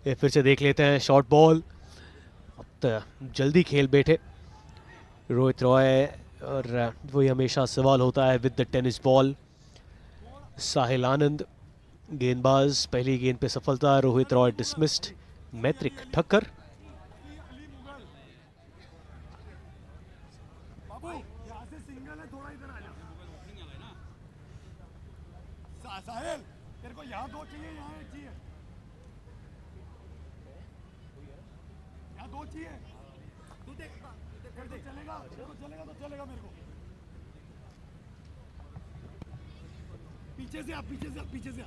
ये फिर से देख लेते हैं शॉर्ट बॉल। अब तो जल्दी खेल बैठे रोहित रॉय, और वही हमेशा सवाल होता है with the tennis ball. Sahil Anand गेंदबाज, पहली गेंद पे सफलता, रोहित रॉय डिसमिस्ड। मैत्रिक ठक्कर साहिल तेरे को यहाँ दो चाहिए, यहाँ एक चाहिए, यहाँ दो चाहिए। तू देख चलेगा, तो चलेगा मेरे को। पीछे से आ, पीछे से आ, पीछे से आ।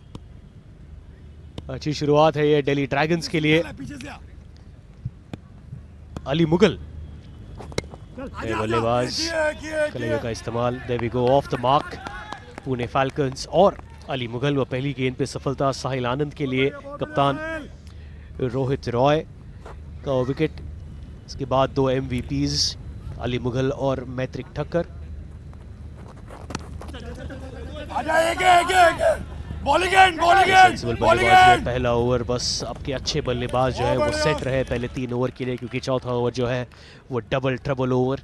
अच्छी शुरुआत है ये दिल्ली ड्रैगन्स के लिए। पीछे से आ। अली मुगल बल्लेबाज कलेजे का इस्तेमाल। There we go off the mark. Pune falcons और अली मुगल व पहली गेंद पे सफलता साहिल आनंद के लिए। कप्तान रोहित रॉय का विकेट। इसके बाद दो एमवीपीज अली मुगल और मैत्रिक ठक्कर। सेंसिबल बल्लेबाज में पहला ओवर, बस आपके अच्छे बल्लेबाज जो है वो सेट रहे पहले 3 ओवर के लिए, क्योंकि चौथा ओवर जो है वो double trouble over.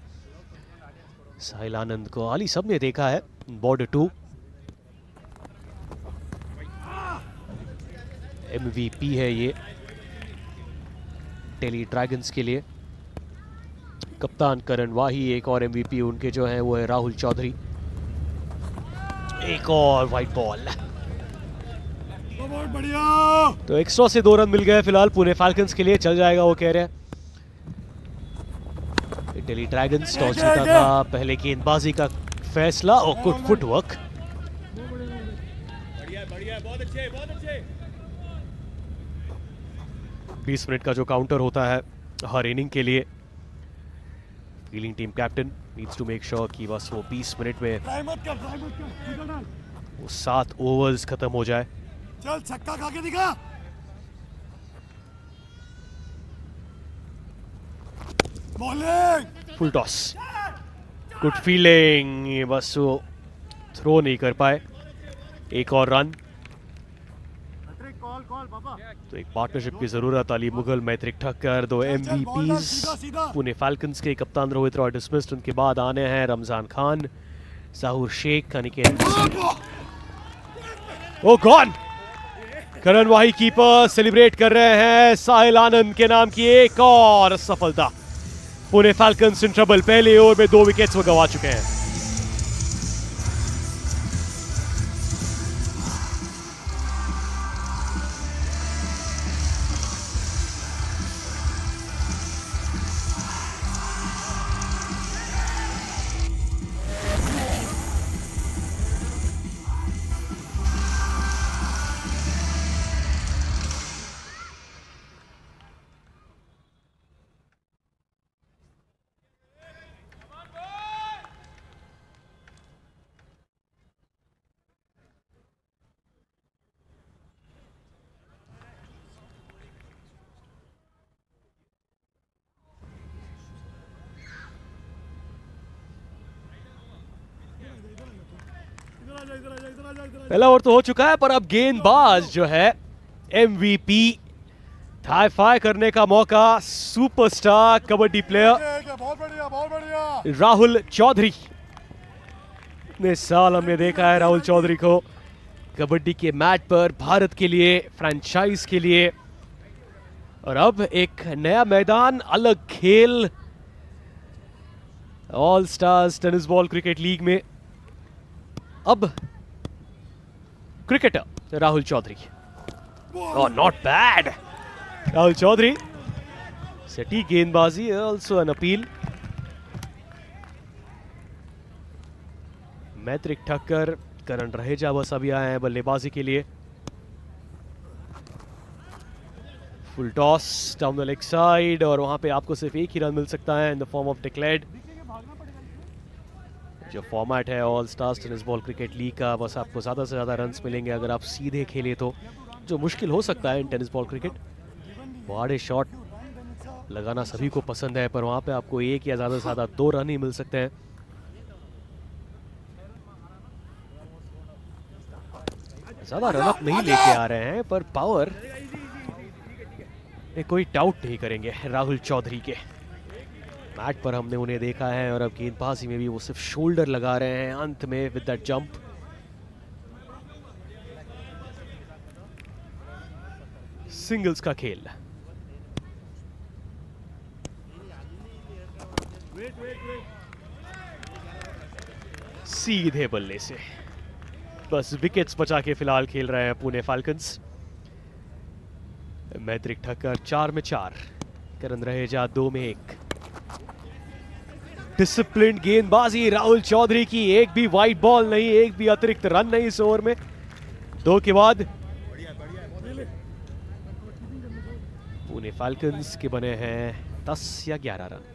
Sahil Anand को अली सब ने देखा है। बॉर्डर 2 एमवीपी है ये दिल्ली ड्रैगन्स के लिए। कप्तान करण वाही, एक और एमवीपी उनके जो है वो है राहुल चौधरी। एक और वाइट बॉल, बहुत बढ़िया। तो एक्स्ट्रा से 2 रन मिल गए फिलहाल पुणे फैल्कन्स के लिए। चल जाएगा वो कह रहे हैं। दिल्ली ड्रैगन्स टॉस जीता था, पहले गेंदबाजी का फैसला और गुड फुटवर्क। बढ़िया, बहुत अच्छे, बहुत अच्छे। 20 मिनट का जो काउंटर होता है हर इनिंग के लिए, fielding team captain needs to make sure कि बस वो 20 मिनट में वो 7 ओवर्स खत्म हो जाए। चल छक्का खा के दिखा। Bowling full toss, good fielding, ये बस वो थ्रो नहीं कर पाए। एक और रन, तो एक पार्टनरशिप की जरूरत। अली मुगल, मैत्रिक ठक्कर, 2 एमवीपीज पुणे फैल्कन्स के। कप्तान रोहित रॉय डिसमिस्ड। उनके बाद आने हैं रमजान खान, जाहूर शेख, अनिकेत। ओ गॉन। करण वाही कीपर सेलिब्रेट कर रहे हैं साहिल आनंद के नाम की एक और सफलता। पुणे फैल्कन्स इन ट्रबल, पहले ओवर में 2 विकेट्स वो गंवा चुके हैं। पहला ओवर तो हो चुका है, पर अब गेंदबाज जो है एमवीपी, थाई फाई करने का मौका। सुपरस्टार कबड्डी प्लेयर बहुत बढ़िया। राहुल चौधरी। इतने साल हमने देखा है राहुल चौधरी को कबड्डी के मैट पर, भारत के लिए, फ्रेंचाइज के लिए, और अब एक नया मैदान, अलग खेल, all stars tennis ball cricket league में अब cricketer Rahul Chaudhary. Not bad Rahul Chaudhary, सटीक गेंदबाजी, also an appeal. Maitrik Thakkar, Karan Raheja बस अभी आए हैं बल्लेबाजी के लिए। Full toss down the leg side, और वहां पे आपको सिर्फ एक ही रन मिल सकता है in the form of declared. जो फॉर्मेट है all stars tennis ball cricket league का, बस आपको ज़्यादा से ज़्यादा रन्स मिलेंगे अगर आप सीधे खेले तो, जो मुश्किल हो सकता है इन टेनिस बॉल क्रिकेट। बड़े शॉट लगाना सभी को पसंद है, पर वहाँ पे आपको 1 या ज़्यादा से ज़्यादा 2 रन ही मिल सकते हैं। ज़्यादा रनअप नहीं लेके आ रहे हैं, पर पावर कोई डाउट नहीं करेंगे राहुल चौधरी के। मैट पर हमने उन्हें देखा है और अब गेंदबाजी में भी वो सिर्फ शोल्डर लगा रहे हैं अंत में विद दैट जंप। सिंगल्स का खेल। सीधे बल्ले से बस विकेट्स बचा के फिलहाल खेल रहे हैं पुणे फाल्कन्स। मैत्रिक ठक्कर 4 में 4, करण रहेजा 2 में 1। डिसिप्लिन्ड गेंदबाजी राहुल चौधरी की, एक भी वाइड बॉल नहीं, एक भी अतिरिक्त रन नहीं इस ओवर में। 2 के बाद पुणे फाल्कन्स के बने हैं 10 या 11 रन।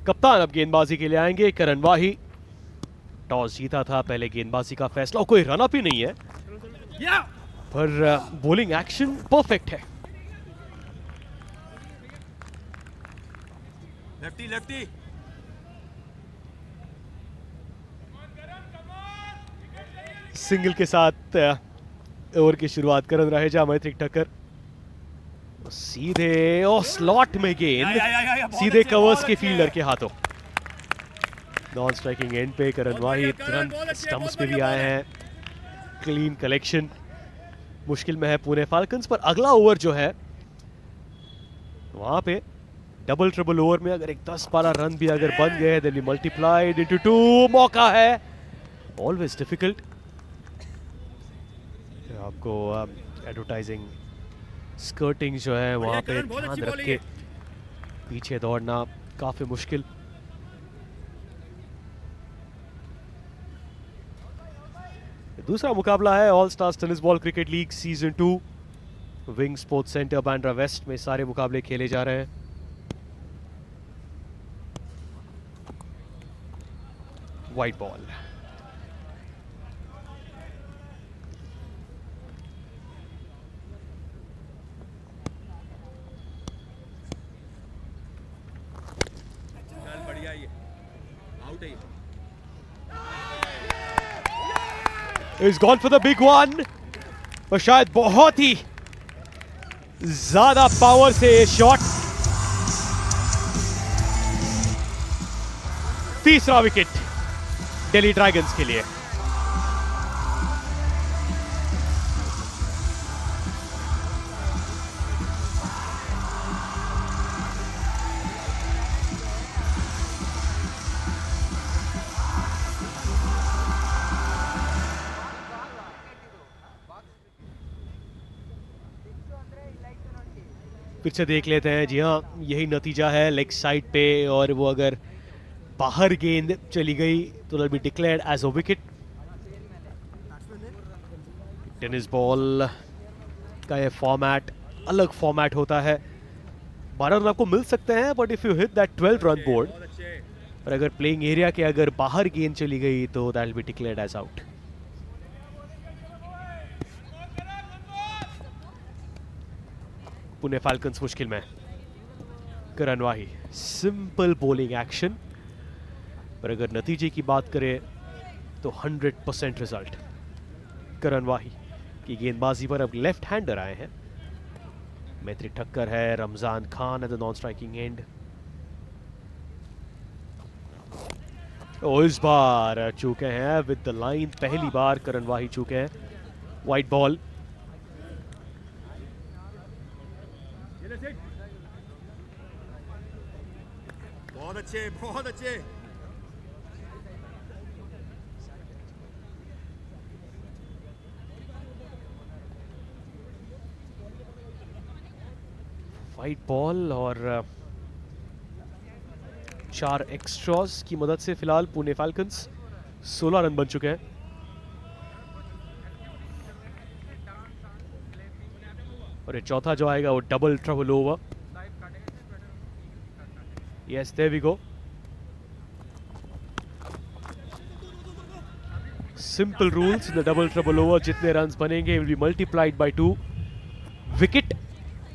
कप्तान अब गेंदबाजी के लिए आएंगे करण वाही। टॉस जीता था, पहले गेंदबाजी का फैसला। कोई रन अप ही नहीं है पर बॉलिंग एक्शन परफेक्ट है। Lefty lefty. सिंगल के साथ ओवर की शुरुआत करण रहेजा। मैत्रिक ठक्कर सीधे और स्लॉट में गेंद सीधे कवर्स के फील्डर के हाथों। नॉन स्ट्राइकिंग एंड पे करण वाही तुरंत स्टंप्स पे भी आए हैं। Clean collection. मुश्किल में है पुणे फाल्कन्स पर अगला ओवर जो है वहां पे डबल ट्रिपल ओवर में अगर एक 10-12 रन भी अगर बन गए देन बी मल्टीप्लाइड इनटू 2। मौका है, ऑलवेज डिफिकल्ट। आपको एडवर्टाइजिंग स्कर्टिंग जो है वहां पे ध्यान रख के पीछे दौड़ना काफी मुश्किल। दूसरा मुकाबला है all stars tennis ball cricket league season 2। Wing sports centre Bandra west में सारे मुकाबले खेले जा रहे हैं। White ball. बढ़िया, ये आउट है। He's gone for the big one, पर शायद बहुत ही ज्यादा पावर से शॉट। तीसरा विकेट दिल्ली ड्रैगन्स के लिए। फिर से देख लेते हैं। जी हाँ, यही नतीजा है लेग साइड पे, और वो अगर बाहर गेंद चली गई तो will be declared as a wicket. Tennis ball का ये फॉर्मेट अलग फॉर्मेट होता है। 12 रन आपको मिल सकते हैं but if you hit that 12 run board, और अगर प्लेइंग एरिया के अगर बाहर गेंद चली गई तो that will be declared as out. Pune falcons मुश्किल में। Karan Wahi simple bowling action, पर अगर नतीजे की बात करें तो 100% रिजल्ट। करण वाही की गेंदबाजी पर अब लेफ्ट हैंडर आए हैं। मैत्रिक ठक्कर है, Ramzan Khan at the non striking and. इस बार चूके हैं विद द लाइन, पहली बार करण वाही चूके हैं। White ball. बहुत अच्छे, बहुत अच्छे। वाइट बॉल और 4 एक्स्ट्रास की मदद से फिलहाल पुणे फाल्कन्स 16 रन बन चुके हैं। और ये चौथा जो आएगा वो double trouble over. Yes, there we go. Simple rules in the double trouble over, जितने रन्स बनेंगे will be multiplied by 2, wicket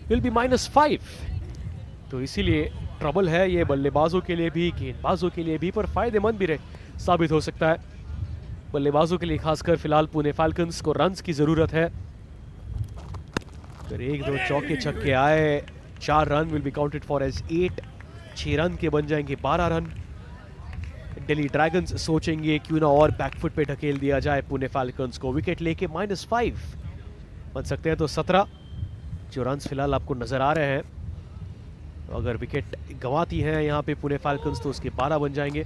will be -5। तो इसीलिए ट्रबल है ये बल्लेबाजों के लिए भी, गेंदबाजों के लिए भी, पर फायदेमंद भी साबित हो सकता है। बल्लेबाजों के लिए खासकर फिलहाल पुणे फाल्कन्स को रन्स की जरूरत है। अगर 1-2 चौके छक्के आए, 4 run will be counted for as 8, 6 run के बन जाएंगे 12 रन। दिल्ली ड्रैगन्स सोचेंगे क्यों ना और बैकफुट पे ढकेल दिया जाए पुणे फाल्कन्स को, विकेट लेके -5 बन सकते हैं। तो 17 जो रन्स फिलहाल आपको नजर आ रहे हैं, अगर विकेट गंवाती हैं यहाँ पे पुणे फाल्कन्स तो उसके 12 बन जाएंगे।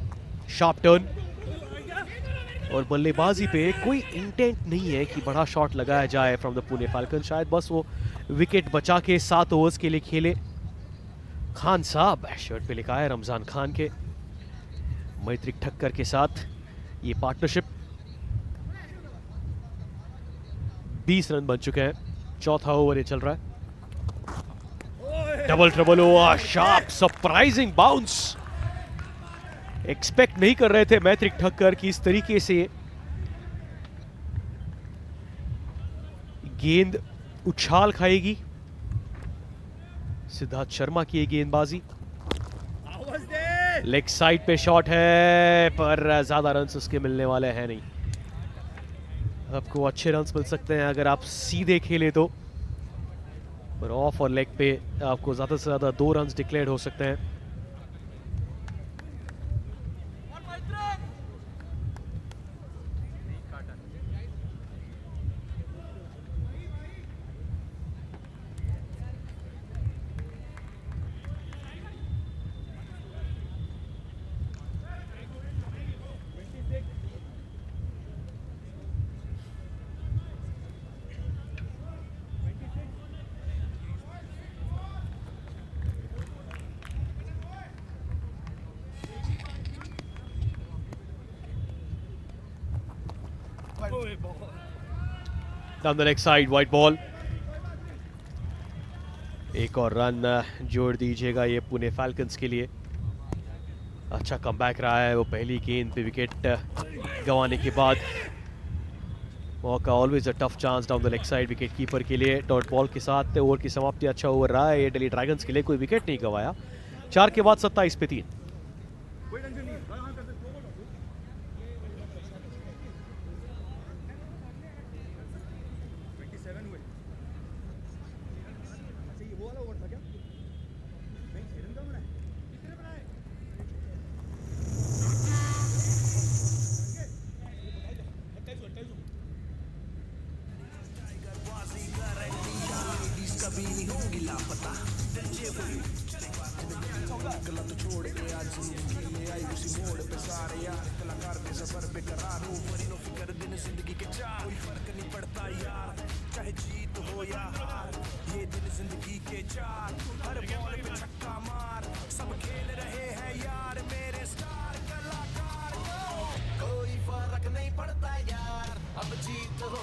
शार्प टर्न, और बल्लेबाजी पे कोई इंटेंट नहीं है कि बड़ा शॉट लगाया जाए फ्रॉम द पुणे फाल्कन्स। शायद बस वो विकेट बचा के 7 ओवर्स के लिए खेले। खान साहब शर्ट पे लिखा है रमजान खान के, मैत्रिक ठक्कर के साथ ये पार्टनरशिप। 20 रन बन चुके हैं, चौथा ओवर ये चल रहा है। Double trouble over, sharp surprising bounce. Expect नहीं कर रहे थे मैत्रिक ठक्कर की इस तरीके से गेंद उछाल खाएगी। सिद्धार्थ शर्मा की गेंदबाजी, लेग साइड पे शॉट है, पर ज्यादा रन्स उसके मिलने वाले हैं नहीं। आपको अच्छे रन्स मिल सकते हैं अगर आप सीधे खेले तो, पर ऑफ और लेग पे आपको ज्यादा से ज्यादा 2 रन्स डिक्लेयर हो सकते हैं। Down the leg side, white ball. एक और रन जोड़ दीजिएगा ये पुणे फाल्कन्स के लिए। अच्छा कमबैक रहा है, वो पहली गेंद पे विकेट गंवाने के बाद। मौका always a tough chance down the leg side wicket keeper के लिए। डॉट बॉल के साथ ओवर की समाप्ति, अच्छा ओवर रहा है ये दिल्ली ड्रैगन्स के लिए, कोई विकेट नहीं गंवाया। 4 के बाद 27 पे 3।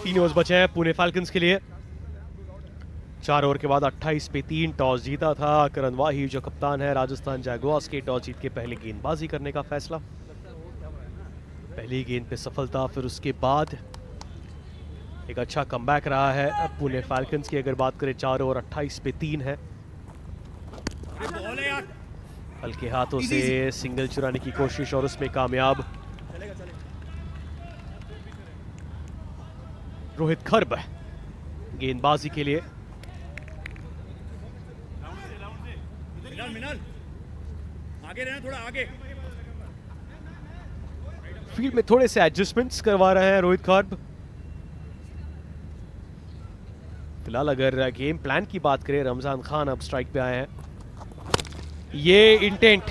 तीन ओवर्स बचे हैं पुणे फाल्कन्स के लिए। 4 ओवर के बाद 28 पे 3 टॉस जीता था करण वाही जो कप्तान है राजस्थान जैगुआर्स के। टॉस जीत के पहले गेंदबाजी करने का फैसला, पहली गेंद पे सफलता, फिर उसके बाद एक अच्छा कमबैक रहा है पुणे फाल्कन्स की। अगर बात करें 4 ओवर 28 पे 3 है। हल्के हाथों से सिंगल चुराने की कोशिश और उसमें कामयाब। रोहित खर्ब गेंदबाजी के लिए। आगे रहना, थोड़ा आगे। फील्ड में थोड़े से एडजस्टमेंट्स करवा रहे हैं रोहित खर्ब। फिलहाल अगर गेम प्लान की बात करें, रमजान खान अब स्ट्राइक पे आए हैं। ये इंटेंट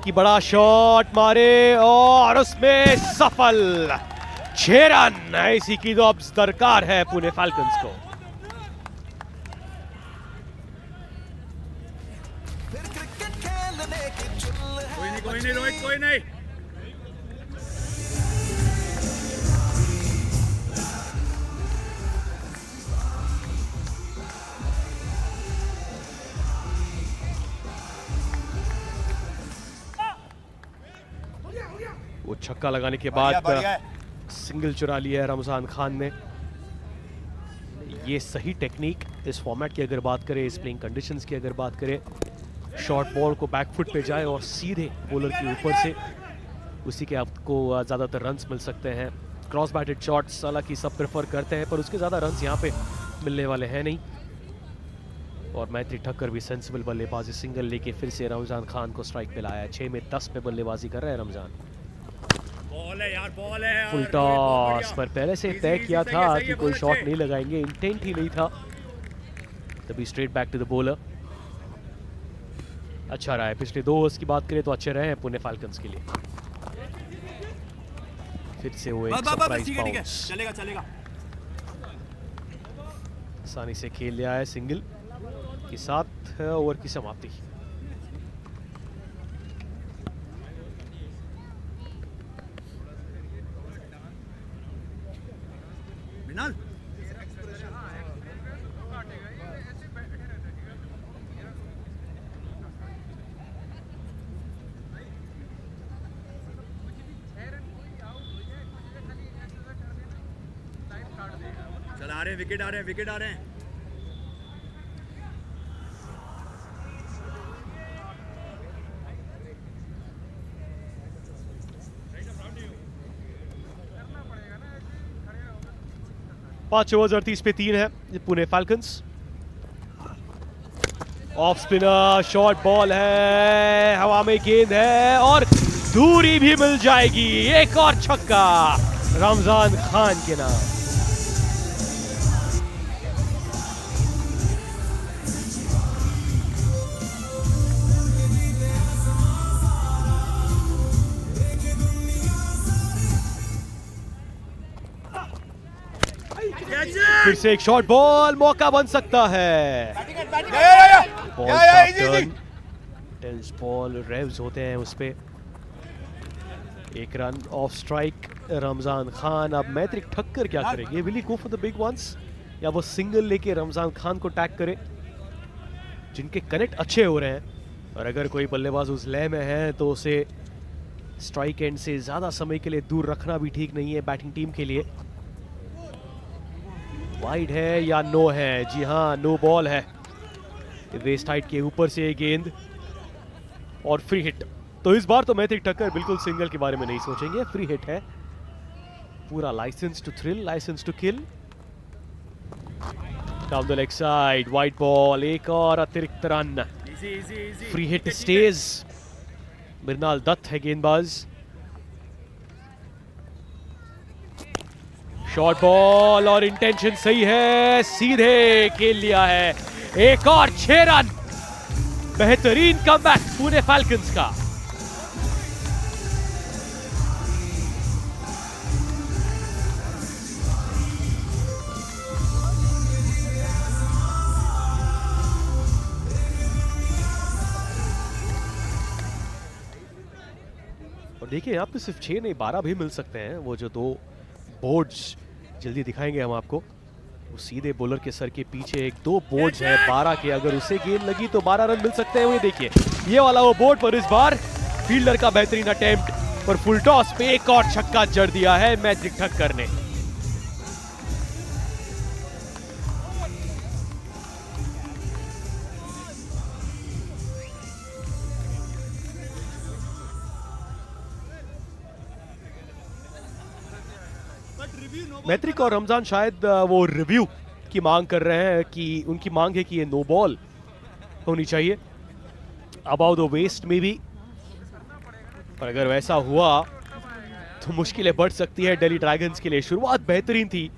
की बड़ा शॉट मारे और उसमें सफल। 6 रन, इसी की तो अब दरकार है पुणे फाल्कन्स को। कोई कोई नहीं रोहित, कोई नहीं। वो छक्का लगाने के बाद सिंगल चुरा लिया है रमजान खान ने। ये सही टेक्निक इस फॉर्मेट की अगर बात करें, इस प्लेइंग कंडीशंस की अगर बात करें, शॉर्ट बॉल को बैकफुट पे जाए और सीधे बॉलर के ऊपर से, उसी के आपको ज़्यादातर रन्स मिल सकते हैं। क्रॉस बैटेड शॉट्स हालांकि सब प्रेफर करते हैं, पर उसके ज़्यादा रन्स यहाँ पे मिलने वाले हैं नहीं। और मैत्री ठक्कर भी सेंसिबल बल्लेबाजी, सिंगल लेके फिर से रमजान खान को स्ट्राइक पे लाया है। 6 में 10 पे बल्लेबाजी कर रहे हैं रमजान। बॉल है यार, बॉल है यार। फुल टॉस पर पहले से तय किया था कि कोई शॉट नहीं लगाएंगे, इंटेंट ही नहीं था, तभी straight back to the bowler. अच्छा रहा है, पिछले 2 ओवर्स की बात करें तो अच्छे रहे हैं पुणे फाल्कन्स के लिए। फिर से वो एक सरप्राइज बाउंस, चलेगा चलेगा। आसानी से खेल लिया है सिंगल के साथ ओवर की समाप्ति। मिनाल चल आ रहे हैं, विकेट आ रहे हैं, विकेट आ रहे हैं। पांच ओवर 38 पे 3 है Pune falcons. Off spinner, short ball है, हवा में गेंद है और दूरी भी मिल जाएगी। एक और छक्का रमजान खान के नाम। फिर से एक शॉर्ट बॉल, मौका बन सकता है। टेंस बॉल, रेव्स होते हैं उस पे। एक run off strike Ramzan Khan. अब मैत्रिक ठक्कर क्या करेंगे? Will he go for the big ones या वो सिंगल लेके रमजान खान को टैग करे, जिनके कनेक्ट अच्छे हो रहे हैं। और अगर कोई बल्लेबाज उस लय में है तो उसे स्ट्राइक एंड से ज्यादा समय के लिए दूर रखना भी ठीक नहीं है बैटिंग टीम के लिए। वाइड है या नो है? जी हाँ, नो बॉल है। वेस्ट हाइट के ऊपर से गेंद और फ्री हिट। तो इस बार तो मैत्रिक ठक्कर बिल्कुल सिंगल के बारे में नहीं सोचेंगे, फ्री हिट है। पूरा license to thrill, license to kill. Down the leg side, wide ball, एक और अतिरिक्त रन। Free hit stage. Mrinal Dutt है गेंदबाज। शॉर्ट बॉल और इंटेंशन सही है, सीधे खेल लिया है। एक और 6 रन। बेहतरीन कमबैक पुणे फाल्कन्स का। और देखिए यहाँ पे सिर्फ 6 नहीं 12 भी मिल सकते हैं। वो जो 2 बोर्ड्स जल्दी दिखाएंगे हम आपको, वो सीधे बॉलर के सर के पीछे एक 2 बोर्ड्स है 12 के। अगर उसे गेंद लगी तो 12 रन मिल सकते हैं। वो देखिए ये वाला वो बोर्ड पर इस बार फील्डर का बेहतरीन अटेम्प्ट पर फुल टॉस पे एक और छक्का जड़ दिया है मैत्रिक ठक्कर ने। मैत्रिक और रमजान शायद वो रिव्यू की मांग कर रहे हैं कि उनकी मांग है कि ये नो बॉल होनी चाहिए अबाउट द वेस्ट में भी। और अगर वैसा हुआ तो मुश्किलें बढ़ सकती है दिल्ली ड्रैगन्स के लिए। शुरुआत बेहतरीन थी,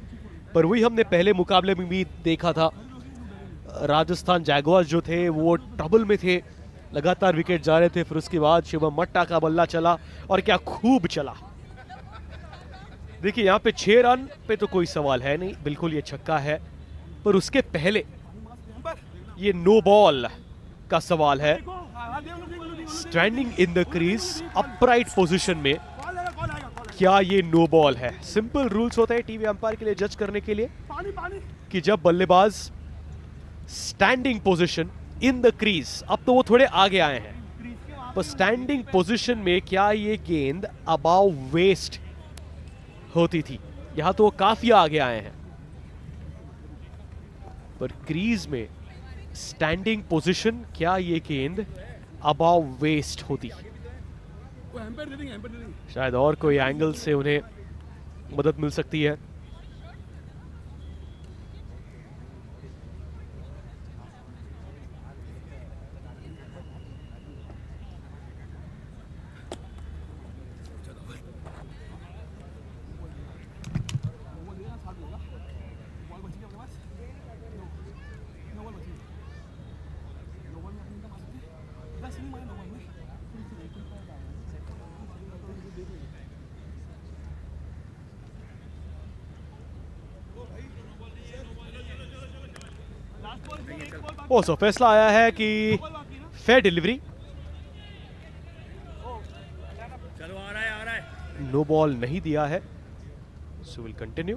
पर वही हमने पहले मुकाबले में भी देखा था। राजस्थान जैगुआर्स जो थे वो ट्रबल में थे, लगातार विकेट जा रहे थे। फिर उसके बाद शिवम मट्टा का बल्ला चला और क्या खूब चला। देखिए यहाँ पे 6 रन पे तो कोई सवाल है नहीं, बिल्कुल ये छक्का है। पर उसके पहले ये नो बॉल का सवाल है। Standing in the crease upright position में, कॉल आएगा कॉल आएगा कॉल क्या ये नो बॉल है? सिंपल रूल्स होते हैं टीवी अंपायर के लिए जज करने के लिए पानी पानी कि जब बल्लेबाज standing position in the crease, अब तो वो थोड़े आगे आए हैं, पर स्टैंडिंग पोजीशन में क्या ये गेंद अबाव वेस्ट होती थी? यहां तो वो काफी आगे आए हैं, पर क्रीज में स्टैंडिंग पोजीशन, क्या ये गेंद अबाव वेस्ट होती? वो एम्पायर दे देंगे एम्पायर दे देंगे। शायद और कोई एंगल से उन्हें मदद मिल सकती है। वो देना साथ देगा बॉल बची है अपने पास नो बॉल बची है नो बॉल में अपनी मार सकते हैं 10 नहीं मारे नो बॉल में लास्ट बॉल में एक बॉल बाकी ओ सो फैसला आया है कि बॉल बाकी है ना फेयर डिलीवरी, चलो आ रहा है नो बॉल नहीं दिया है, सो विल कंटिन्यू।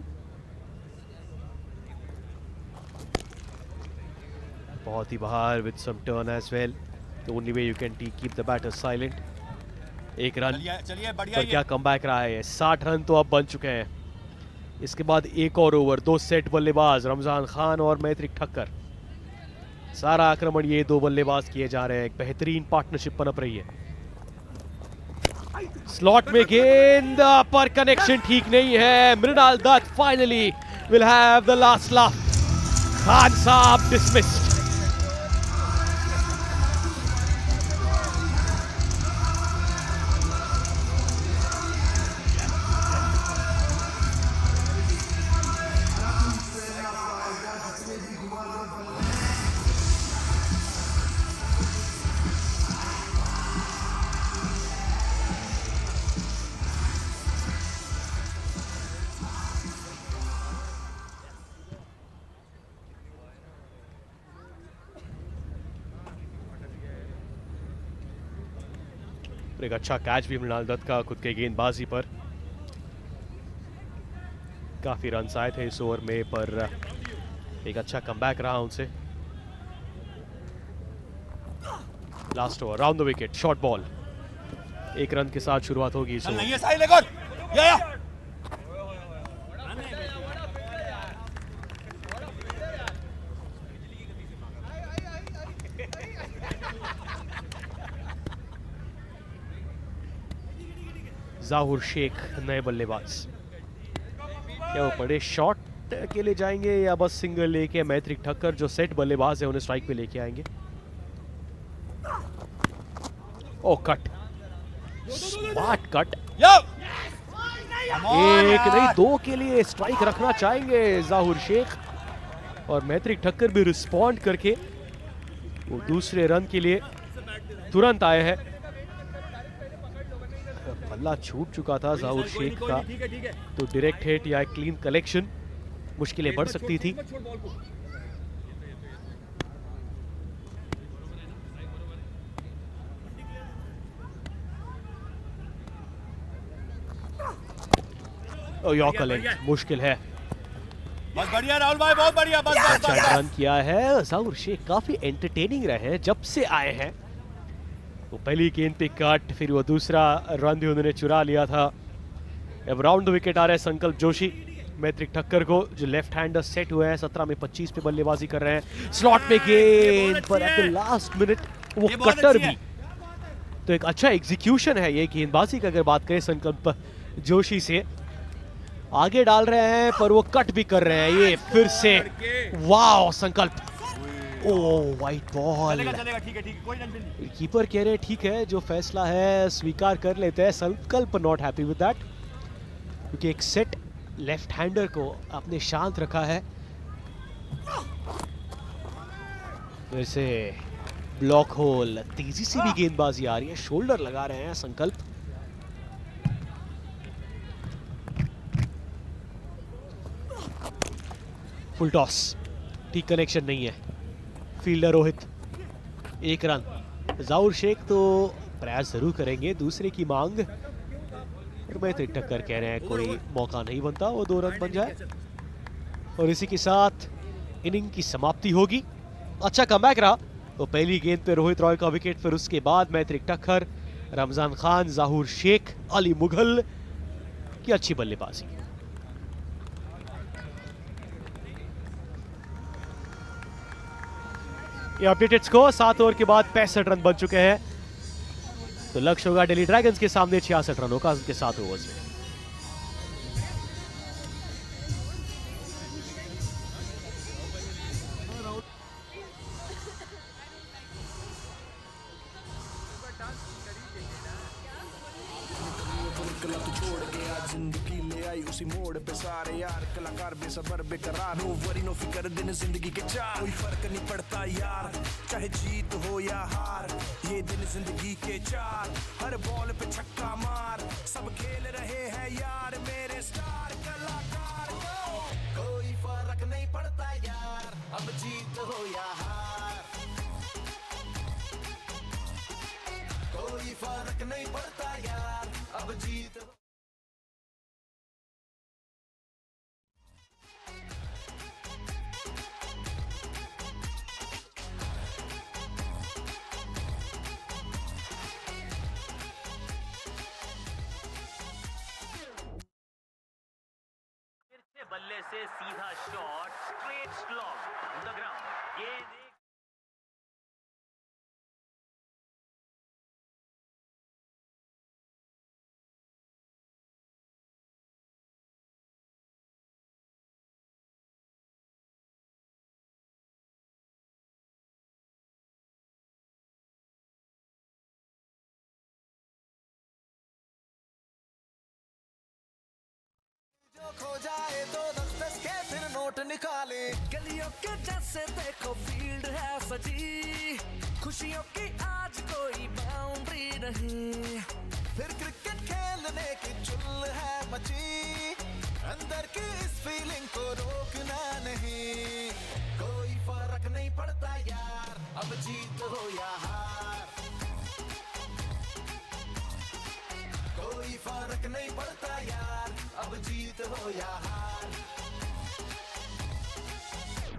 बहुत ही बाहर with some turn as well, the only way you can keep the batter silent. एक रन चलिए बढ़िया पर क्या कमबैक रहा है? 60 रन तो अब बन चुके हैं। इसके बाद एक और ओवर, 2 सेट बल्लेबाज रमजान खान और मैत्रिक ठक्कर, सारा आक्रमण ये 2 बल्लेबाज किए जा रहे हैं। एक बेहतरीन पार्टनरशिप पनप रही है। स्लॉट में गेंद पर कनेक्शन ठीक नहीं है। Mrinal Dutt finally will have the last laugh. Khan साहब डिसमिस्ड। एक अच्छा कैच भी मृणाल दत्त का खुद के गेंदबाजी पर। काफी रन आए थे इस ओवर में, पर एक अच्छा कमबैक रहा उनसे। Last over, round the wicket, short ball, 1 run के साथ शुरुआत होगी इस ओवर। जाहुर शेख नए बल्लेबाज, क्या वो बड़े शॉट के लिए जाएंगे या बस सिंगल लेके मैत्रिक ठक्कर जो सेट बल्लेबाज है उन्हें स्ट्राइक पे लेके आएंगे? ओ कट, स्मार्ट कट, एक नहीं 2 के लिए स्ट्राइक रखना चाहेंगे जाहुर शेख, और मैत्रिक ठक्कर भी रिस्पॉन्ड करके वो दूसरे रन के लिए तुरंत आए हैं। बल्ला छूट चुका था जाहुर शेख का, तो डायरेक्ट हिट या क्लीन कलेक्शन मुश्किलें बढ़ सकती थी। यॉर्कर लेंथ मुश्किल है। बस बढ़िया राहुल भाई, बहुत बढ़िया। बस अच्छा रन किया है जाहुर शेख, काफी एंटरटेनिंग रहे हैं जब से आए हैं। वो पहली गेंद पे कट, फिर वो दूसरा रन भी उन्होंने चुरा लिया था। अब राउंड द विकेट आ रहे हैं संकल्प जोशी मैत्रिक ठक्कर को, जो लेफ्ट हैंडर सेट हुए हैं, 17 में 25 पे बल्लेबाजी कर रहे हैं। स्लॉट में गेंद पर एट द लास्ट मिनट वो कटर भी, तो एक अच्छा एग्जीक्यूशन है ये गेंदबाजी का। अगर बात करें संकल्प जोशी से, आगे डाल रहे हैं पर वो कट भी कर रहे हैं। ये फिर से वाह संकल्प, ओ वाइट बॉल। चलेगा ठीक है कोई टेंशन नहीं। कीपर कह रहे ठीक है, जो फैसला है स्वीकार कर लेते हैं। संकल्प नॉट हैप्पी विद दैट, क्योंकि एक सेट लेफ्ट हैंडर को आपने शांत रखा है। फिर से ब्लॉक होल, तेजी से भी गेंदबाजी आ रही है, शोल्डर लगा रहे हैं संकल्प। फुल टॉस, ठीक कनेक्शन नहीं है। Fielder Rohit, 1 run. जाहुर शेख तो प्रयास जरूर करेंगे दूसरे की मांग। और मैत्री टक्कर कह रहे हैं कोई मौका नहीं बनता, वो 2 रन बन जाए और इसी के साथ इनिंग की समाप्ति होगी। अच्छा कमबैक रहा। तो पहली गेंद पे रोहित रॉय का विकेट, फिर उसके बाद मैत्री टक्कर, रमजान खान, जाहूर शेख, अली मुगल की अच्छी बल्लेबाजी। ये अपडेटेड स्कोर 7 ओवर के बाद 65 रन बन चुके हैं। तो लक्ष्य होगा दिल्ली ड्रैगन्स के सामने 66 रनों का उनके 7 ओवर्स में। जिंदगी ले आई उसी मोड़ पे सारे यार कलाकार बेसबर बेकरार नो वरी नो फिक्र दिन जिंदगी के चार कोई फर्क नहीं पड़ता यार चाहे जीत हो या हार ये दिन जिंदगी के चार हर बॉल पे छक्का मार सब खेल रहे हैं यार मेरे स्टार कलाकार को कोई फर्क नहीं पड़ता यार अब जीत हो या हार कोई फर्क नहीं पड़ता यार अब जीत बल्ले से सीधा shot straight slog on the ground. ये खो जाए तो 10 के फिर नोट निकाले गलियों के जैसे देखो फील्ड है सजी खुशियों की आज कोई बाउंड्री नहीं फिर क्रिकेट खेलने की चुल है मची अंदर की इस फीलिंग को रोकना नहीं कोई फर्क नहीं पड़ता यार अब जीत हो या हार कोई फर्क नहीं पड़ता यार अब जीत हो या हार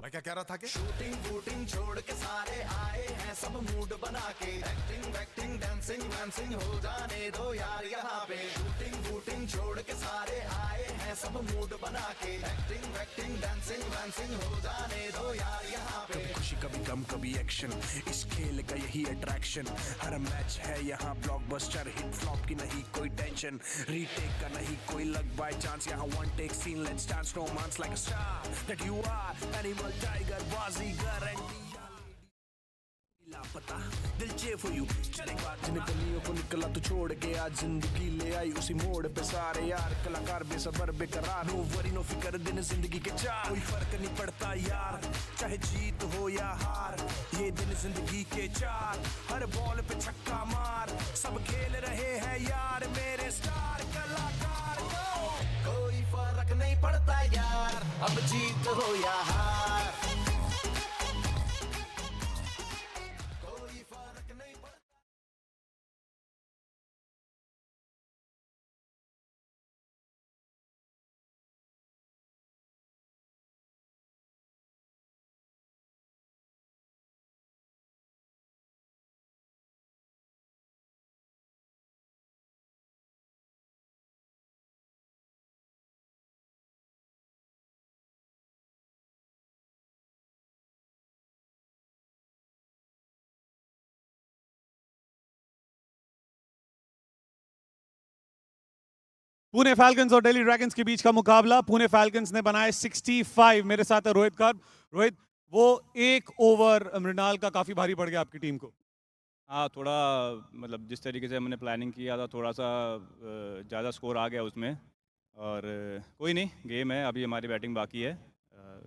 मैं क्या कह रहा था कि शूटिंग वूटिंग छोड़ के सारे आए हैं सब मूड बना के एक्टिंग वैक्टिंग डांसिंग वांसिंग हो जाने दो यार यहाँ पे शूटिंग वूटिंग छोड़ के सारे आए हैं सब मूड बना के एक्टिंग वैक्टिंग डांसिंग वांसिंग हो जाने दो यार यहाँ पे खुशी कभी गम कभी एक्शन इस खेल का यही अट्रैक्शन हर मैच है यहाँ ब्लॉकबस्टर हिट फ्लॉप की नहीं कोई टेंशन रीटेक का नहीं कोई लक बाय चांस यहाँ one take scene let's dance romance like a star that you are animal tiger Baazigar and Laapataa Dil चे फॉर यू चलेगा जिन गलियों को निकला तो छोड़ के आज जिंदगी ले आई उसी मोड़ पे सारे यार कलाकार बेसबर बेकरार नो वरी नो फिक्र दिन जिंदगी के चार कोई फर्क नहीं पड़ता यार चाहे जीत हो या हार ये दिन जिंदगी के चार हर बॉल पे छक्का मार सब खेल रहे हैं यार मेरे स्टार कलाकार को कोई फर्क नहीं पड़ता यार अब जीत हो या हार कोई फर्क नहीं पड़ता पुणे फैल्कन्स और दिल्ली ड्रैगन्स के बीच का मुकाबला। पुणे फैल्कन्स ने बनाए 65। मेरे साथ है रोहित कर। रोहित, वो एक ओवर मृणाल का काफी भारी पड़ गया आपकी टीम को। हाँ, थोड़ा मतलब जिस तरीके से हमने प्लानिंग किया था थोड़ा सा ज़्यादा स्कोर आ गया उसमें और कोई नहीं, गेम है, अभी हमारी बैटिंग बाकी है,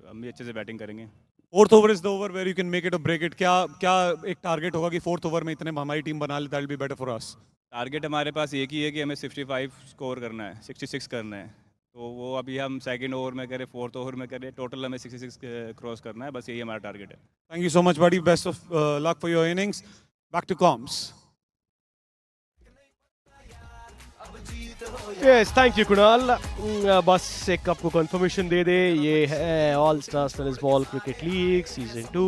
हम भी अच्छे से बैटिंग करेंगे। Fourth over is the over where you can make it or break it. क्या क्या एक टारगेट होगा कि फोर्थ ओवर में इतने हमारी टीम बना ले, that will be better for us. Target हमारे पास एक ही है कि हमें 65 स्कोर करना है, 66 करना है, तो वो अभी हम सेकंड ओवर में करें, फोर्थ ओवर में करें, टोटल हमें 66 क्रॉस करना है, बस यही हमारा टारगेट है। Thank you so much buddy, best of luck for your innings. Back to comms. Yes thank you Kunal. बस एक आपको कंफर्मेशन दे दे, ये है all stars tennis ball cricket league season 2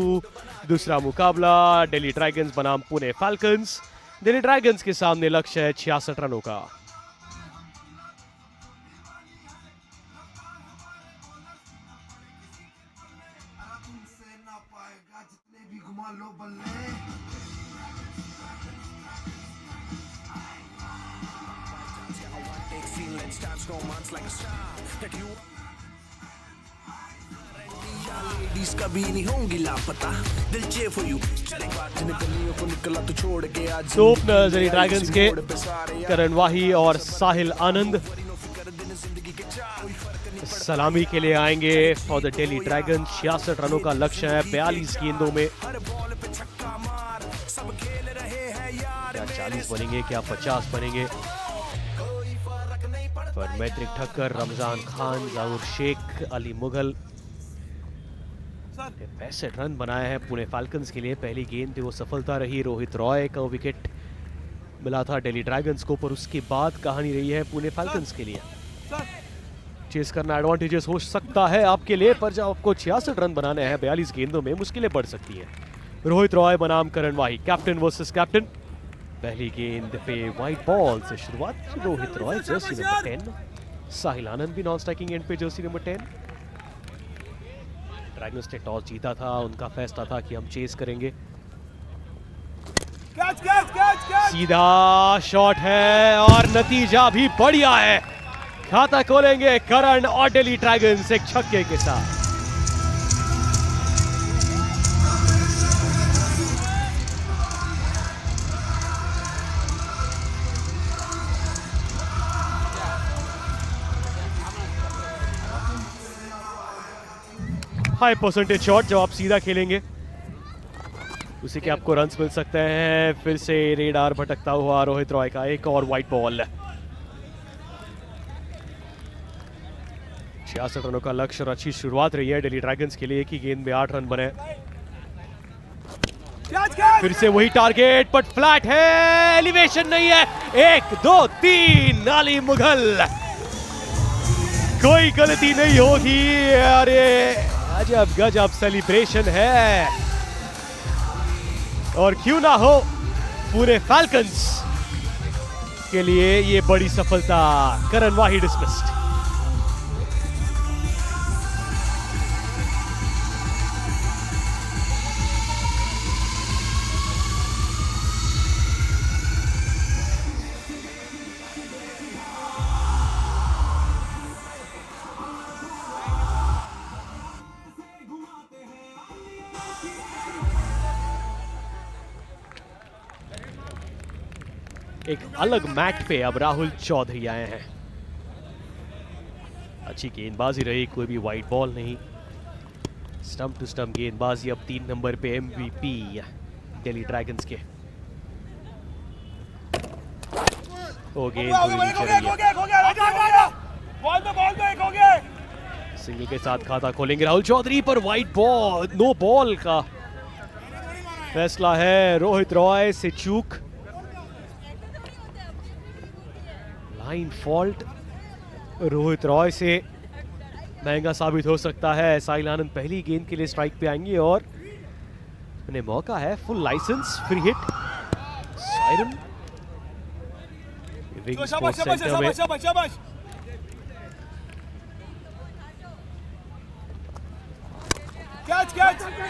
दूसरा मुकाबला दिल्ली ड्रैगन्स बनाम पुणे फैल्कन्स। दिल्ली ड्रैगन्स के सामने लक्ष्य है 66 रनों का। लेडीज कभी नहीं होंगी लापता, दिल चे फॉर यू गलियों को निकला तो छोड़ के आज। तो ओपनर्स दिल्ली ड्रैगन्स के करण वाही और साहिल आनंद सलामी के लिए आएंगे फॉर द दिल्ली ड्रैगन्स। 66 रनों का लक्ष्य है 42 गेंदों में। क्या 40 बनेंगे, क्या 50 बनेंगे? पर मैट्रिक ठक्कर, रमजान खान, जहूर शेख, अली मुगल 65 रन बनाए हैं पुणे फैल्कन्स के लिए। पहली गेंद थी वो सफलता रही, रोहित रॉय का विकेट मिला था दिल्ली ड्रैगन्स को, पर उसके बाद कहानी रही है पुणे फैल्कन्स के लिए। चेस करना एडवांटेजेस हो सकता है आपके लिए, पर जब आपको 66 रन बनाने हैं 42 गेंदों में, मुश्किलें बढ़ सकती हैं। रोहित रॉय बनाम करण वाही, कैप्टन वर्सेस कैप्टन। पहली गेंद पे वाइट बॉल से शुरुआत। रोहित रॉय जर्सी नंबर 10, साहिल आनंद भी नॉन स्ट्राइकिंग एंड पे जर्सी नंबर 10। ड्रैगन्स ने टॉस जीता था, उनका फैसला था कि हम चेस करेंगे। सीधा शॉट है और नतीजा भी बढ़िया है। खाता खोलेंगे करण और दिल्ली ड्रैगन्स एक छक्के के साथ। हाई परसेंटेज शॉट, जब आप सीधा खेलेंगे उसी के आपको रन्स मिल सकते हैं। फिर से रेडार भटकता हुआ रोहित रॉय का एक और वाइट बॉल। 66 रनों का लक्ष्य और अच्छी शुरुआत रही है दिल्ली ड्रैगन्स के लिए। एक ही गेंद में 8 रन बने। फिर से वही टारगेट, बट फ्लैट है, एलिवेशन नहीं है। 1 2 3 अली मुगल, कोई गलती नहीं होगी। अरे अजब गजब सेलिब्रेशन है, और क्यों ना हो पूरे फैल्कन्स के लिए ये बड़ी सफलता। करण वाही डिसमिस्ड। एक अलग मैट पे अब राहुल चौधरी आए हैं। अच्छी गेंदबाजी रही, कोई भी वाइट बॉल नहीं। स्टंप टू स्टंप गेंदबाजी। अब 3 नंबर पे एमवीपी दिल्ली ड्रैगन्स के। ओ गेंद सिंगल के साथ खाता खोलेंगे राहुल चौधरी, पर वाइट बॉल, नो बॉल का फैसला है। रोहित रॉय से चूक, लाइन फॉल्ट रोहित रॉय से महंगा साबित हो सकता है। साहिल आनंद पहली गेंद के लिए स्ट्राइक पे आएंगे और उन्हें मौका है full license, free hit. Siren centre में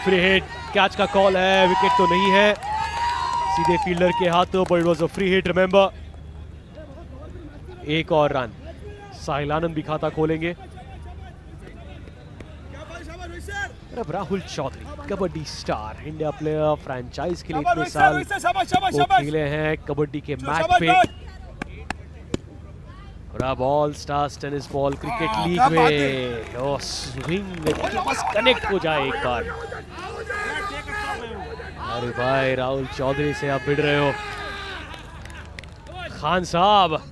फ्री हिट, कैच का कॉल है, विकेट तो नहीं है, सीधे फील्डर के हाथों, but it was a free hit remember. एक और रन, साहिल आनंद भी खाता खोलेंगे। अब Rahul Chaudhary kabaddi star, India player, franchise के लिए इतने साल वो खेले हैं कबड्डी के मैच पे। और अब all stars tennis ball cricket league में स्विंग बस कनेक्ट हो जाए एक बार। अरे भाई राहुल चौधरी से आप भिड़ रहे हो। खान साहब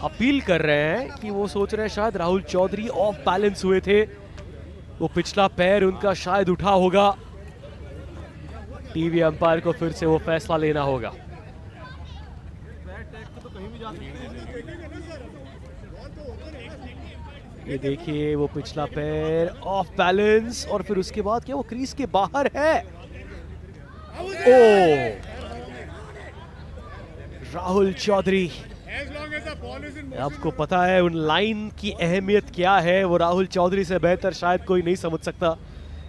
अपील कर रहे हैं कि वो सोच रहे हैं शायद राहुल चौधरी ऑफ बैलेंस हुए थे, वो पिछला पैर उनका शायद उठा होगा। टीवी अंपायर को फिर से वो फैसला लेना होगा। ये देखिए वो पिछला पैर ऑफ बैलेंस और फिर उसके बाद क्या वो क्रीज के बाहर है। ओ राहुल चौधरी, आपको पता है उन लाइन की अहमियत क्या है, वो राहुल चौधरी से बेहतर शायद कोई नहीं समझ सकता।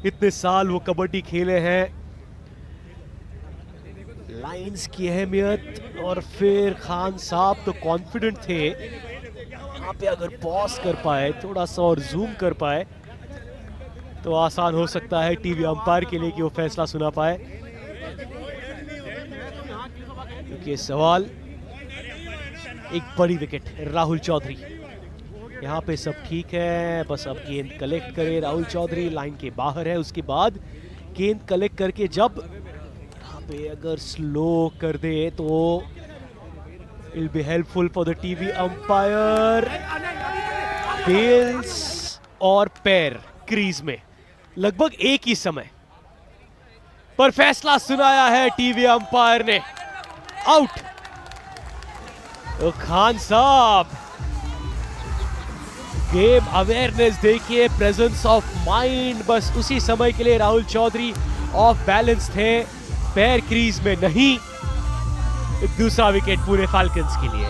इतने साल वो कबड्डी खेले हैं, लाइंस की अहमियत। और फिर खान साहब तो कॉन्फिडेंट थे, यहाँ पे अगर पॉज कर पाए थोड़ा सा और जूम कर पाए तो आसान हो सकता है टीवी अंपायर के लिए कि वो फैसला सुना पाए। क्योंकि सवाल एक बड़ी विकेट राहुल चौधरी, यहाँ पे सब ठीक है, बस अब गेंद कलेक्ट करे राहुल चौधरी, लाइन के बाहर है। उसके बाद गेंद कलेक्ट करके जब यहाँ पे अगर स्लो कर दे तो it be helpful for the TV umpire. Bails और पैर क्रीज में लगभग एक ही समय पर फैसला सुनाया है टीवी अंपायर ने, आउट। तो खान साहब गेम अवेयरनेस देखिए, प्रेजेंस ऑफ माइंड, बस उसी समय के लिए राहुल चौधरी ऑफ बैलेंस थे, पैर क्रीज में नहीं। दूसरा विकेट पूरे फाल्कन्स के लिए।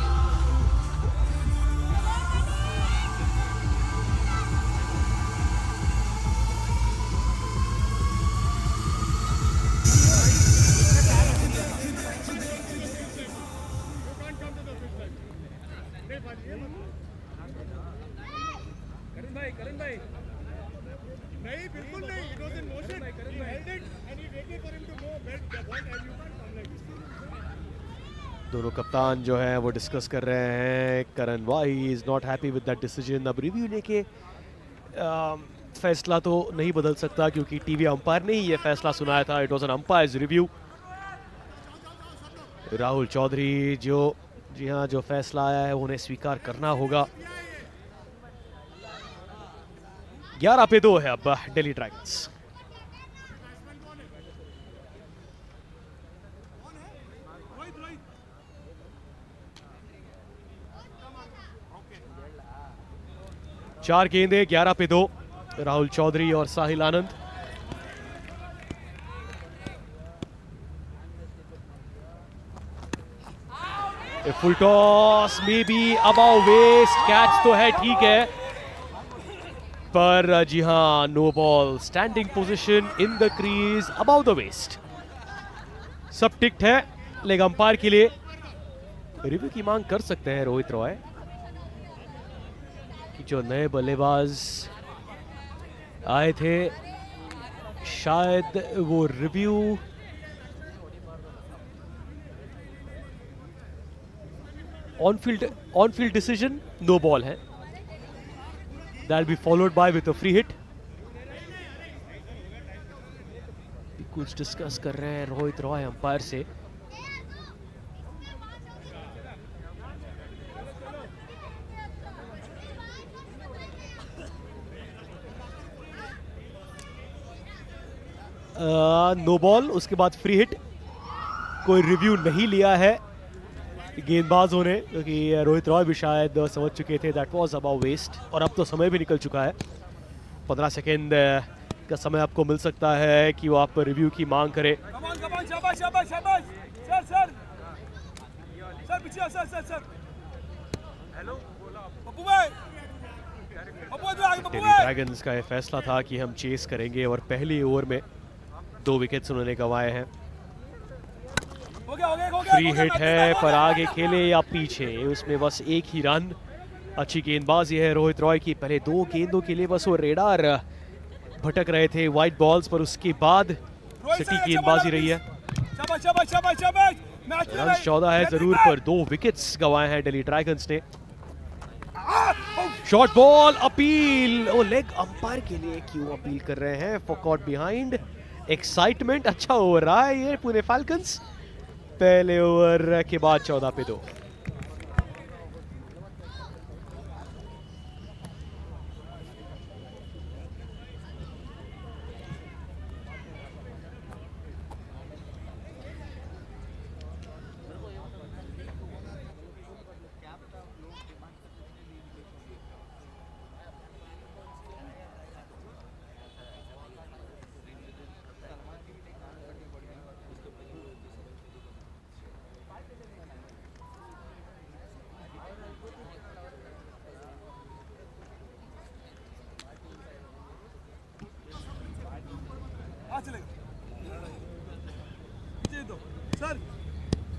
नहीं बिल्कुल नहीं, it was in motion. He held it and he waited for him to go where the ball as you can come like this. दोनों कप्तान जो हैं वो डिस्कस कर रहे हैं। Karan Wahi is not happy with that decision. अब रिव्यू लेके फैसला तो नहीं बदल सकता क्योंकि टीवी अंपायर ने ही ये फैसला सुनाया था। It was an umpire's review. Rahul Chaudhary जी हाँ जो फैसला आया है उन्हें स्वीकार करना होगा। 11 पे 2 है अब दिल्ली ड्रैगन्स। चार गेंदे 11 पे 2, राहुल चौधरी और Sahil Anand. Full toss may be about waist, catch तो है ठीक है पर जी हां no ball, standing position in the crease about the waist. सब टिक्ट है लेग अंपायर के लिए। रिव्यू की मांग कर सकते हैं रोहित रॉय कि जो नए बल्लेबाज आए थे शायद वो review on field decision no ball है। That'll be followed by with a free hit. कुछ डिस्कस कर रहे हैं रोहित रॉय अंपायर से। नो बॉल, उसके बाद फ्री हिट। कोई रिव्यू नहीं लिया है गेंदबाजों ने क्योंकि रोहित रॉय भी शायद समझ चुके थे दैट वाज अबाउट वेस्ट। और अब तो समय भी निकल चुका है, 15 सेकेंड का समय आपको मिल सकता है कि वो आप रिव्यू की मांग करें। दिल्ली ड्रैगन्स का यह फैसला था कि हम चेस करेंगे और पहली ओवर में 2 विकेट्स उन्होंने गंवाए हैं। फ्री हिट है पर आगे खेले या पीछे उसमें बस एक ही रन। अच्छी गेंदबाजी है रोहित रॉय की। पहले 2 गेंदों के लिए बस वो रेडार भटक रहे थे वाइट बॉल्स पर, उसके बाद सिटी गेंदबाजी रही है। रन 14 है जरूर पर 2 विकेट्स गंवाए हैं दिल्ली ड्रैगन्स ने। शॉर्ट बॉल अपील, ओ लेग अंपायर के लिए क्यों अपील कर रहे हैं? फॉर कॉट बिहाइंड, एक्साइटमेंट अच्छा हो रहा है ये पुणे फाल्कन्स। पहले ओवर के बाद 14 पे 2।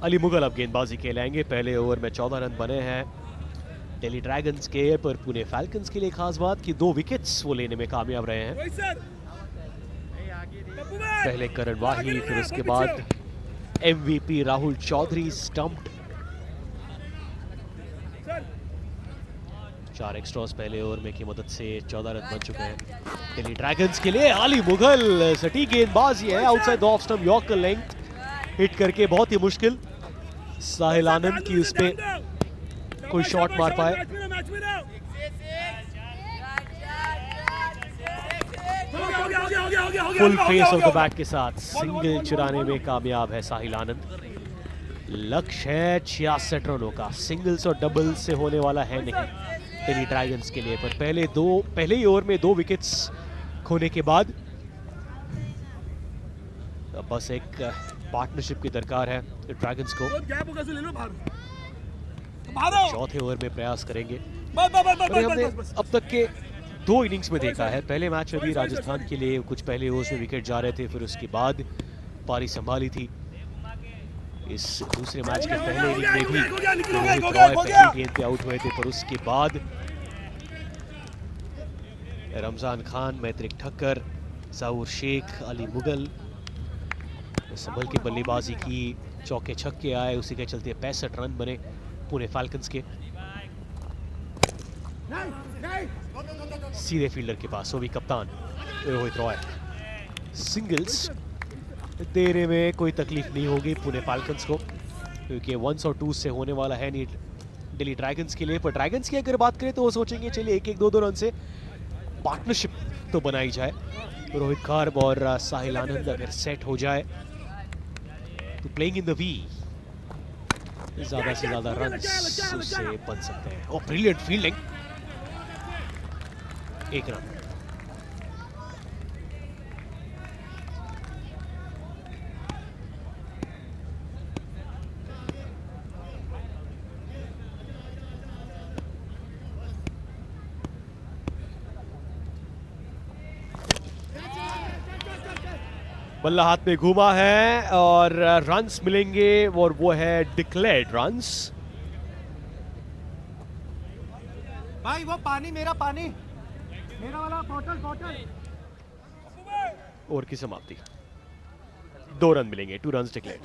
अली मुगल अब गेंदबाजी खेलेंगे। पहले ओवर में 14 रन बने हैं दिल्ली ड्रैगन्स के, पर पुणे फैल्कन्स के लिए खास बात कि 2 विकेट्स वो लेने में कामयाब रहे हैं। रोहित सर पहले करण वाही, फिर उसके बाद MVP Rahul Chaudhary stumped. 4 extras पहले ओवर में की मदद से 14 रन बन चुके हैं दिल्ली ड्रैगन्स के लिए। अली मुगल सटीक गेंदबाजी है, outside off stump yorker length hit करके बहुत ही मुश्किल साहिल आनंद की उस पे कोई शॉट मार पाए। Full face of the bat के साथ सिंगल चुराने में कामयाब है साहिल आनंद। लक्ष्य है 66 रनों का, सिंगल्स और डबल्स से होने वाला है नहीं दिल्ली ड्रैगन्स के लिए। पर पहले ही ओवर में 2 विकेट्स खोने के बाद अब बस एक पार्टनरशिप की दरकार है ड्रैगन्स को। चौथे ओवर में प्रयास करेंगे। हमने अब तक के 2 इनिंग्स में देखा है, पहले मैच में भी राजस्थान के लिए कुछ पहले ओवर्स में विकेट जा रहे थे, फिर उसके बाद पारी संभाली थी। इस दूसरे मैच के पहले इनिंग में भी रोहित रॉय पहली गेंद पे आउट हुए थे, पर उसके बाद रमजान खान, मैत्रिक ठक्कर, ज़हूर शेख, अली मुगल संभल के बल्लेबाजी की, चौके छक्के आए, उसी के चलते 65 रन बने पुणे फैल्कन्स के। सीधे फील्डर के पास वो भी कप्तान रोहित रॉय। सिंगल्स देने में कोई तकलीफ नहीं होगी पुणे फैल्कन्स को, क्योंकि 1 और 2 से होने वाला है नहीं दिल्ली ड्रैगन्स के लिए। पर ड्रैगन्स की अगर बात करें तो वो सोचेंगे चलिए 1-1, 2-2 रन से पार्टनरशिप तो बनाई जाए। रोहित खार्ब और साहिल आनंद अगर सेट हो जाए तो प्लेइंग इन द वी ज्यादा से ज्यादा रन उससे बन सकते हैं। ओ ब्रिलियंट फील्डिंग, 1 रन। बल्ला हाथ में घूमा है और रन्स मिलेंगे और वो है डिक्लेयर्ड रन्स। भाई वो पानी, मेरा पानी, मेरा वाला बॉटल। ओवर की समाप्ति, 2 रन मिलेंगे, 2 रन्स डिक्लेयर्ड।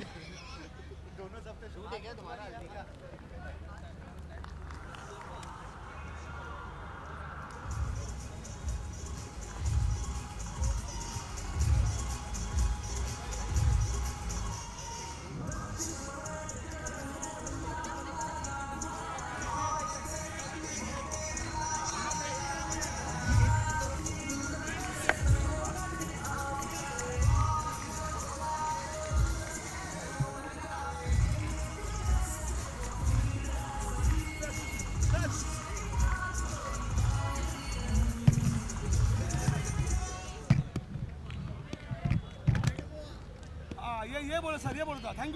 ये बोलो सर, ये बोलो था। थैंक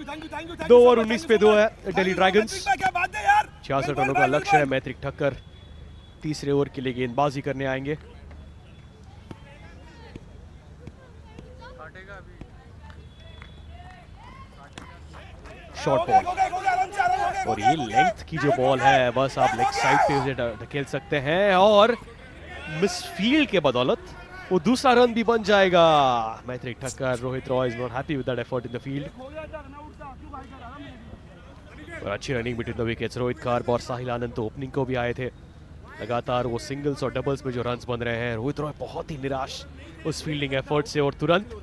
यू 2 और 19 पे 2 है दिल्ली ड्रैगन्स। 66 रनों का लक्ष्य है। मैत्रिक ठक्कर तीसरे ओवर के लिए गेंदबाजी करने आएंगे। शॉर्ट बॉल और ये लेंथ की जो बॉल है, बस आप लेग साइड पे उसे ढकेल सकते हैं और मिस फील्ड के बदौलत वो दूसरा रन भी बन जाएगा। Maitrik Thakkar, Rohit Roy is not happy with that effort in the field. और अच्छी running between the wickets. Rohit Kharb और साहिल आनंद तो ओपनिंग को भी आए थे। लगातार वो सिंगल्स और डबल्स में जो रन्स बन रहे हैं। रोहित रॉय बहुत ही निराश उस फील्डिंग एफर्ट से और तुरंत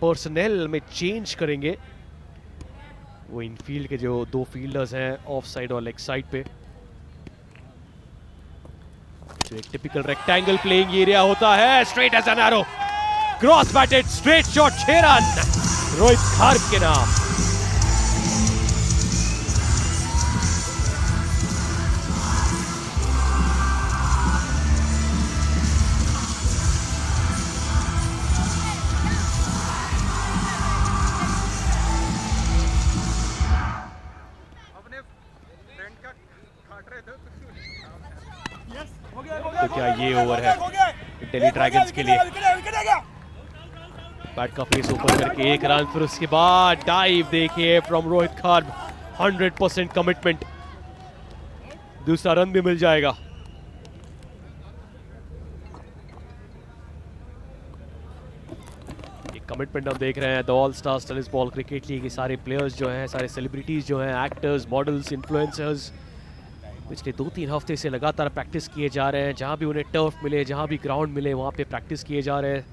पर्सनल में चेंज करेंगे। वो इन फील्ड के जो 2 फील्डर्स हैं ऑफ साइड और लेग साइड पे, जो एक टिपिकल रेक्टेंगल प्लेइंग एरिया होता है। Straight as an arrow, cross batted straight shot, 6 run Rohit Kharb के नाम। तो क्या ये ओवर है दिल्ली ड्रैगन्स के लिए। बैट का फेस ऊपर करके 1 रन, फिर उसके बाद डाइव देखिए फ्रॉम रोहित खार्ब। 100% कमिटमेंट, दूसरा रन भी मिल जाएगा। कमिटमेंट हम देख रहे हैं the all stars tennis ball cricket league के सारे प्लेयर्स जो हैं, सारे सेलिब्रिटीज़ जो हैं, एक्टर्स, मॉडल्स, इन्फ्लुएंसर्स, पिछले 2-3 हफ्ते से लगातार प्रैक्टिस किए जा रहे हैं। जहां भी उन्हें टर्फ मिले, जहां भी ग्राउंड मिले, वहां पे प्रैक्टिस किए जा रहे हैं।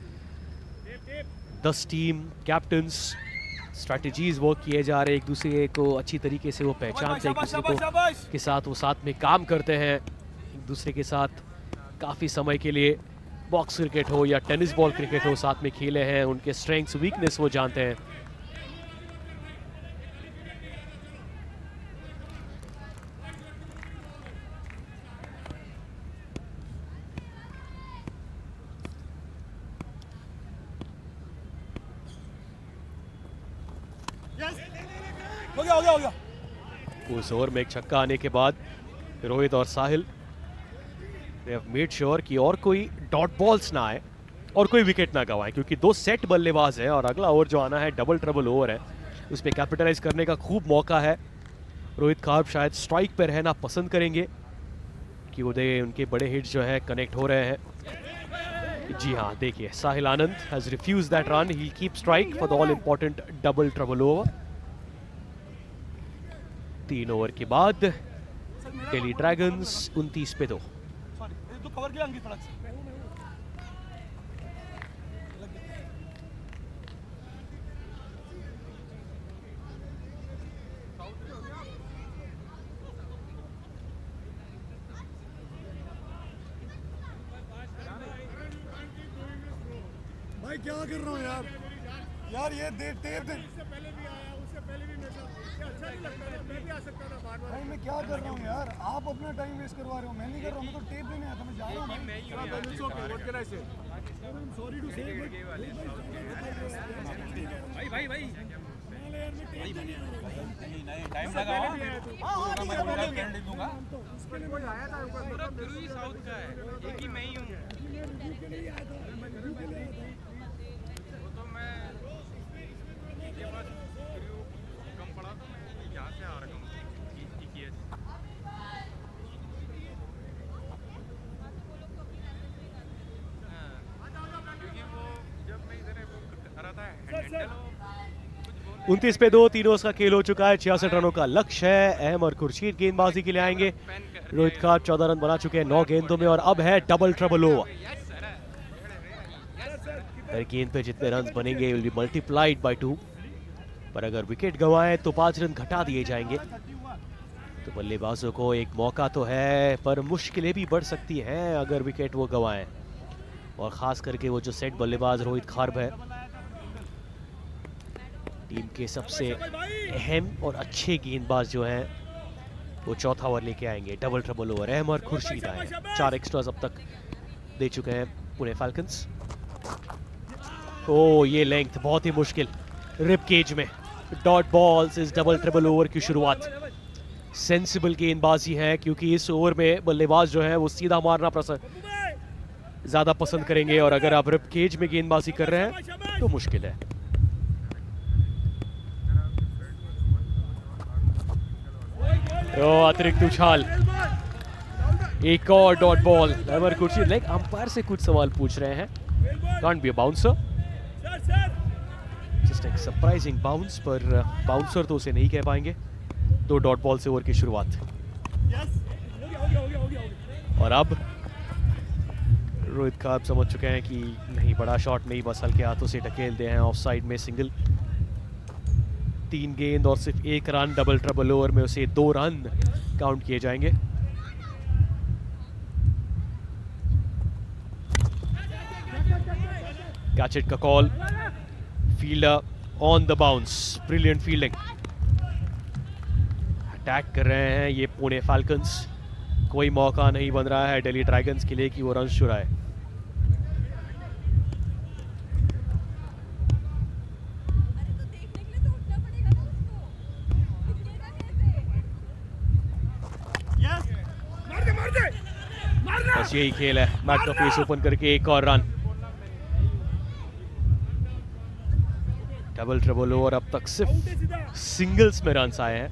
10 टीम कैप्टन्स, स्ट्रैटेजीज वर्क किए जा रहे हैं, एक दूसरे को अच्छी तरीके से वो पहचानते हैं, एक दूसरे को के साथ वो साथ में काम करते हैं, एक दूसरे के साथ काफ़ी समय के लिए बॉक्स क्रिकेट हो या टेनिस बॉल क्रिकेट हो साथ में खेले हैं, उनके स्ट्रेंथ्स वीकनेस वो जानते हैं। हो गया। उस ओवर में एक छक्का आने के बाद रोहित और साहिल दे हैव मेड श्योर कि और कोई डॉट बॉल्स ना आए और कोई विकेट ना गवाएं, क्योंकि 2 सेट बल्लेबाज हैं और अगला ओवर जो आना है डबल ट्रबल ओवर है, उस पर कैपिटलाइज करने का खूब मौका है। रोहित खार्ब शायद स्ट्राइक पे रहना पसंद करेंगे कि उनके बड़े हिट्स जो है कनेक्ट हो रहे हैं। जी हाँ, देखिए Sahil Anand has refuse that run, he will keep strike for the all important double trouble over. 3 over के बाद दिल्ली ड्रैगन्स 29 पे 2। कवर किया अंकित फड़क से। भाई क्या कर रहा हूँ यार ये टेप दे। उससे पहले भी आया, उससे पहले भी मेरे साथ अच्छा नहीं लगता था, मैं भी आ सकता था बार बार। भाई मैं क्या कर रहा हूँ यार, आप अपना टाइम वेस्ट करवा रहे हो, मैं नहीं कर रहा हूँ, मैं तो टेप देने आया था, मैं जा रहा हूँ सॉरी टू से भाई टाइम लगा मैं दूंगा। कोई आया था पूरा क्रू ही साउथ का है, एक ही मैं ही हूँ। तो मैं के बाद क्रू कम पड़ा था, मैं यहाँ से आ रहा हूँ। क्योंकि वो जब मैं इधर वो रहा था हैंडल 29 पे 2, 3 ओवर्स का खेल हो चुका है, 66 रनों का लक्ष्य है। अहम और खुर्शीद गेंदबाजी के लिए आएंगे। रोहित खार्ब 14 रन बना चुके हैं 9 गेंदों में और अब है डबल ट्रबल ओवर। हर गेंद पे जितने रन बनेंगे विल बी मल्टीप्लाइड बाय 2, पर अगर विकेट गंवाएं तो 5 रन घटा दिए जाएंगे। तो बल्लेबाजों को एक मौका तो है, पर मुश्किलें भी बढ़ सकती हैं अगर विकेट वो गंवाएं, और खास करके वो जो सेट बल्लेबाज रोहित खार्ब है, टीम के सबसे अहम और अच्छे गेंदबाज जो हैं, वो चौथा ओवर लेके आएंगे। डबल ट्रबल ओवर, अहम और खुर्शीद आए, 4 एक्स्ट्रास अब तक दे चुके हैं पुणे फैल्कन्स। ओ ये लेंथ बहुत ही मुश्किल, रिप केज में डॉट बॉल्स इस डबल ट्रबल ओवर की शुरुआत। सेंसिबल गेंदबाजी है, क्योंकि इस ओवर में बल्लेबाज जो है वो सीधा मारना ज़्यादा पसंद करेंगे, और अगर आप रिप केज में गेंदबाजी कर रहे हैं तो मुश्किल है। अतिरिक्त उछाल, एक और डॉट बॉल। अमर खुर्शीद लाइक अंपायर से कुछ सवाल पूछ रहे हैं। Can't be a bouncer, just एक सरप्राइजिंग बाउंस, पर बाउंसर तो उसे नहीं कह पाएंगे। 2 डॉट बॉल से ओवर की शुरुआत। और अब रोहित खार्ब समझ चुके हैं कि नहीं, बड़ा शॉट नहीं, बस हल्के हाथों से ढकेलते हैं ऑफ साइड में सिंगल। 3 गेंद और सिर्फ 1 रन, डबल ट्रबल ओवर में उसे 2 रन काउंट किए जाएंगे। कैच इट का call, fielder on the bounce, brilliant fielding. Attack कर रहे हैं ये पुणे फैल्कन्स, कोई मौका नहीं बन रहा है दिल्ली ड्रैगन्स के लिए कि वो रन चुराए। बस यही खेल है, मैट का फेस ओपन करके 1 और रन। डबल ट्रबल ओवर, अब तक सिर्फ सिंगल्स में रन्स आए हैं।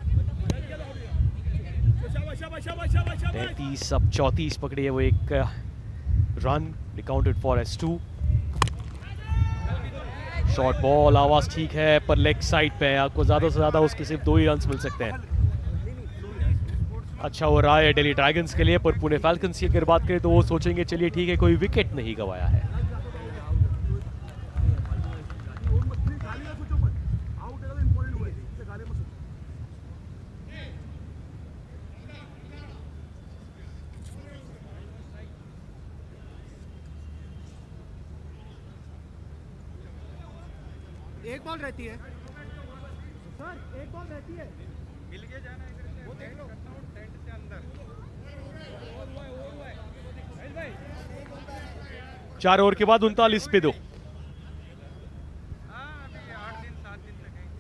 35 अब 34 पकड़ी है वो एक run counted for S 2। Short ball, आवाज ठीक है पर लेग साइड पे है, आपको ज्यादा से ज्यादा उसके सिर्फ 2 ही रन मिल सकते हैं। अच्छा हो रहा है दिल्ली ड्रैगन्स के लिए, पर पुणे फैल्कन्स की अगर बात करें तो वो सोचेंगे चलिए ठीक है कोई विकेट नहीं गंवाया है। एक बॉल रहती है सर, एक बॉल रहती है। मिल के जाना इधर से, वो देख लो टेंट से अंदर। 4 ओवर के बाद 39 पे 2। हाँ अभी 8 दिन 7 दिन लगेंगे।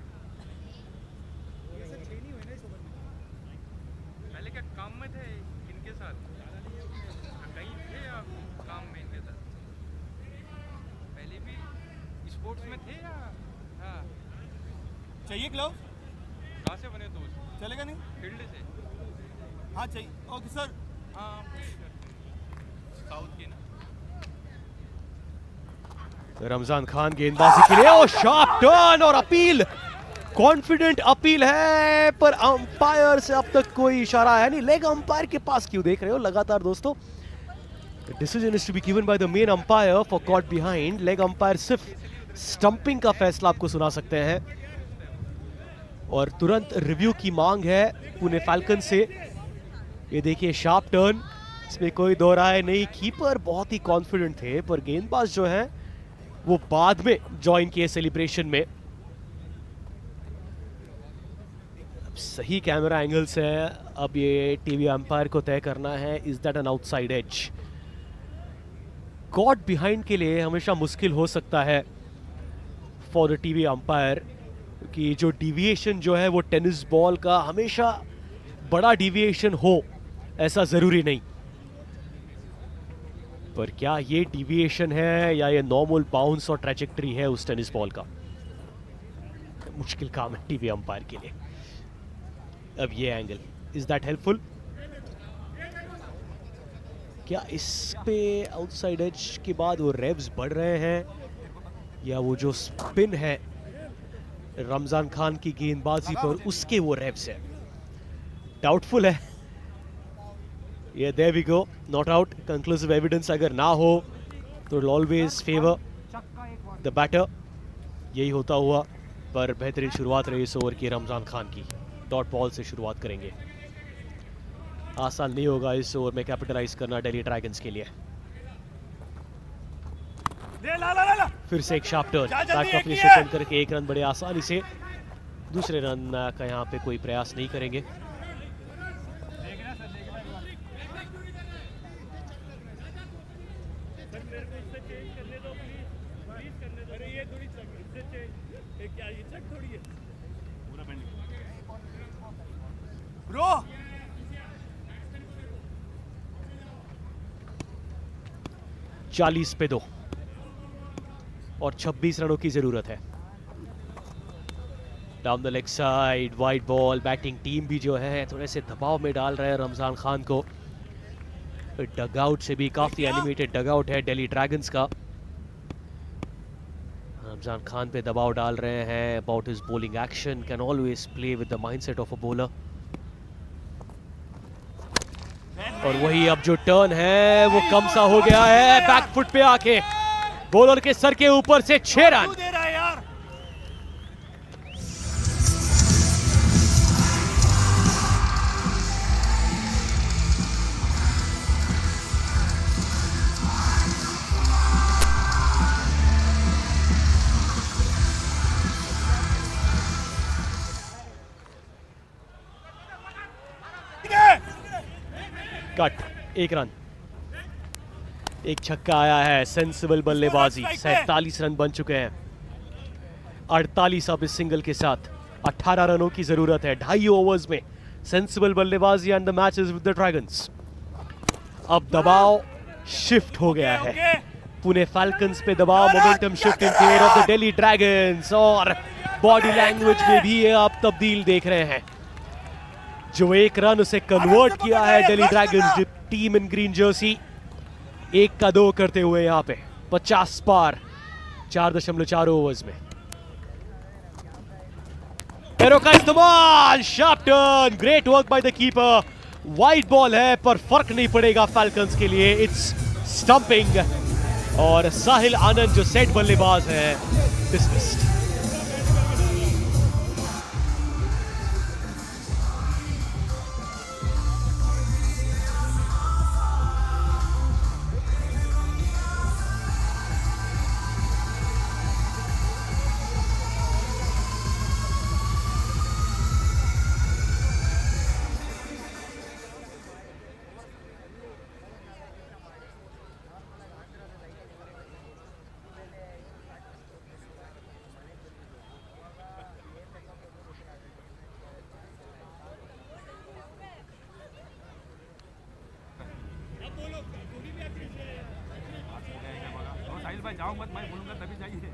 पहले क्या काम में थे इनके साथ, कहीं थे आप काम में इनके साथ? पहले भी स्पोर्ट्स में थे या? हाँ। चाहिए ग्लव? कहाँ से बने दोस्त? चलेगा नहीं? फील्ड से। हाँ चाहिए। Okay sir. हाँ साउथ के ना। रमजान खान गेंदबाजी के लिए, शार्प टर्न और अपील, कॉन्फिडेंट अपील है पर अंपायर से अब तक कोई इशारा है नहीं। लेग अंपायर के पास क्यों देख रहे हो लगातार दोस्तों? Decision is to be given by the main umpire for caught behind. Leg umpire सिर्फ स्टंपिंग का फैसला आपको सुना सकते हैं और तुरंत रिव्यू की मांग है पुणे फैल्कन से। ये देखिए शार्प टर्न, इसमें कोई दो राय नहीं। कीपर बहुत ही कॉन्फिडेंट थे पर गेंदबाज जो है वो बाद में ज्वाइन किए सेलिब्रेशन में। अब सही कैमरा एंगल्स है, अब ये टीवी अंपायर को तय करना है is that an outside edge. Caught behind के लिए हमेशा मुश्किल हो सकता है फॉर द टीवी अंपायर, कि जो डिविएशन जो है वो टेनिस बॉल का हमेशा बड़ा डिविएशन हो ऐसा जरूरी नहीं, पर क्या ये डिविएशन है या ये नॉर्मल बाउंस और ट्रैजेक्टरी है उस टेनिस बॉल का? मुश्किल काम है टीवी अंपायर के लिए। अब ये एंगल, इज दैट हेल्पफुल? क्या इस पे आउटसाइड एज के बाद वो रेव्स बढ़ रहे हैं या वो जो स्पिन है रमजान खान की गेंदबाजी पर उसके वो रेव्स है? डाउटफुल है ये। There we go, not out. Conclusive evidence अगर ना हो तो will always favour the batter. यही होता हुआ, पर बेहतरीन शुरुआत रही इस ओवर की रमजान खान की। डॉट बॉल से शुरुआत करेंगे, आसान नहीं होगा इस ओवर में कैपिटलाइज करना दिल्ली ड्रैगन्स के लिए। फिर से एक शार्प टर्न, बैट अपने से टर्न करके 1 रन बड़े आसानी से। दूसरे रन का यहाँ पे कोई प्रयास नहीं करेंगे। ब्रो 40 पे 2 और 26 रनों की जरूरत है। Down the leg side, wide ball. Batting team भी जो है थोड़े से दबाव में डाल रहे हैं रमजान खान को। डगआउट से भी काफी एनिमेटेड डगआउट है दिल्ली ड्रैगन्स का। रमजान खान पे दबाव डाल रहे हैं about his bowling action, can always play with the mindset of a bowler. और वही अब जो टर्न है वो कम सा हो गया है, बैकफुट पे आके बॉलर के सर के ऊपर से 6 रन। दे रहा है यार। Cut, 1 run. एक छक्का आया है, सेंसिबल बल्लेबाजी। 47 रन बन चुके हैं। 48 अब इस सिंगल के साथ। 18 रनों की जरूरत है 2.5 ओवर्स में। सेंसिबल बल्लेबाजी and the match is with the dragons. अब दबाव शिफ्ट हो गया है, पुणे फैल्कन्स पे दबाव, momentum shift in favour of the Delhi dragons. और बॉडी लैंग्वेज में भी आप तब्दील देख रहे हैं। जो एक रन उसे कन्वर्ट किया है दिल्ली ड्रैगन्स टीम इन ग्रीन जर्सी 1 का 2 करते हुए यहां पे 50 पार 4.4 ओवर्स में। एरो का इस्तेमाल, sharp turn, great work by the keeper. Wide ball है पर फर्क नहीं पड़ेगा फैल्कन्स के लिए, इट्स स्टंपिंग। और साहिल आनंद जो सेट बल्लेबाज है डिसमिस्ड। साहिल भाई जाओ मत, मैं बोलूंगा तभी जाइए।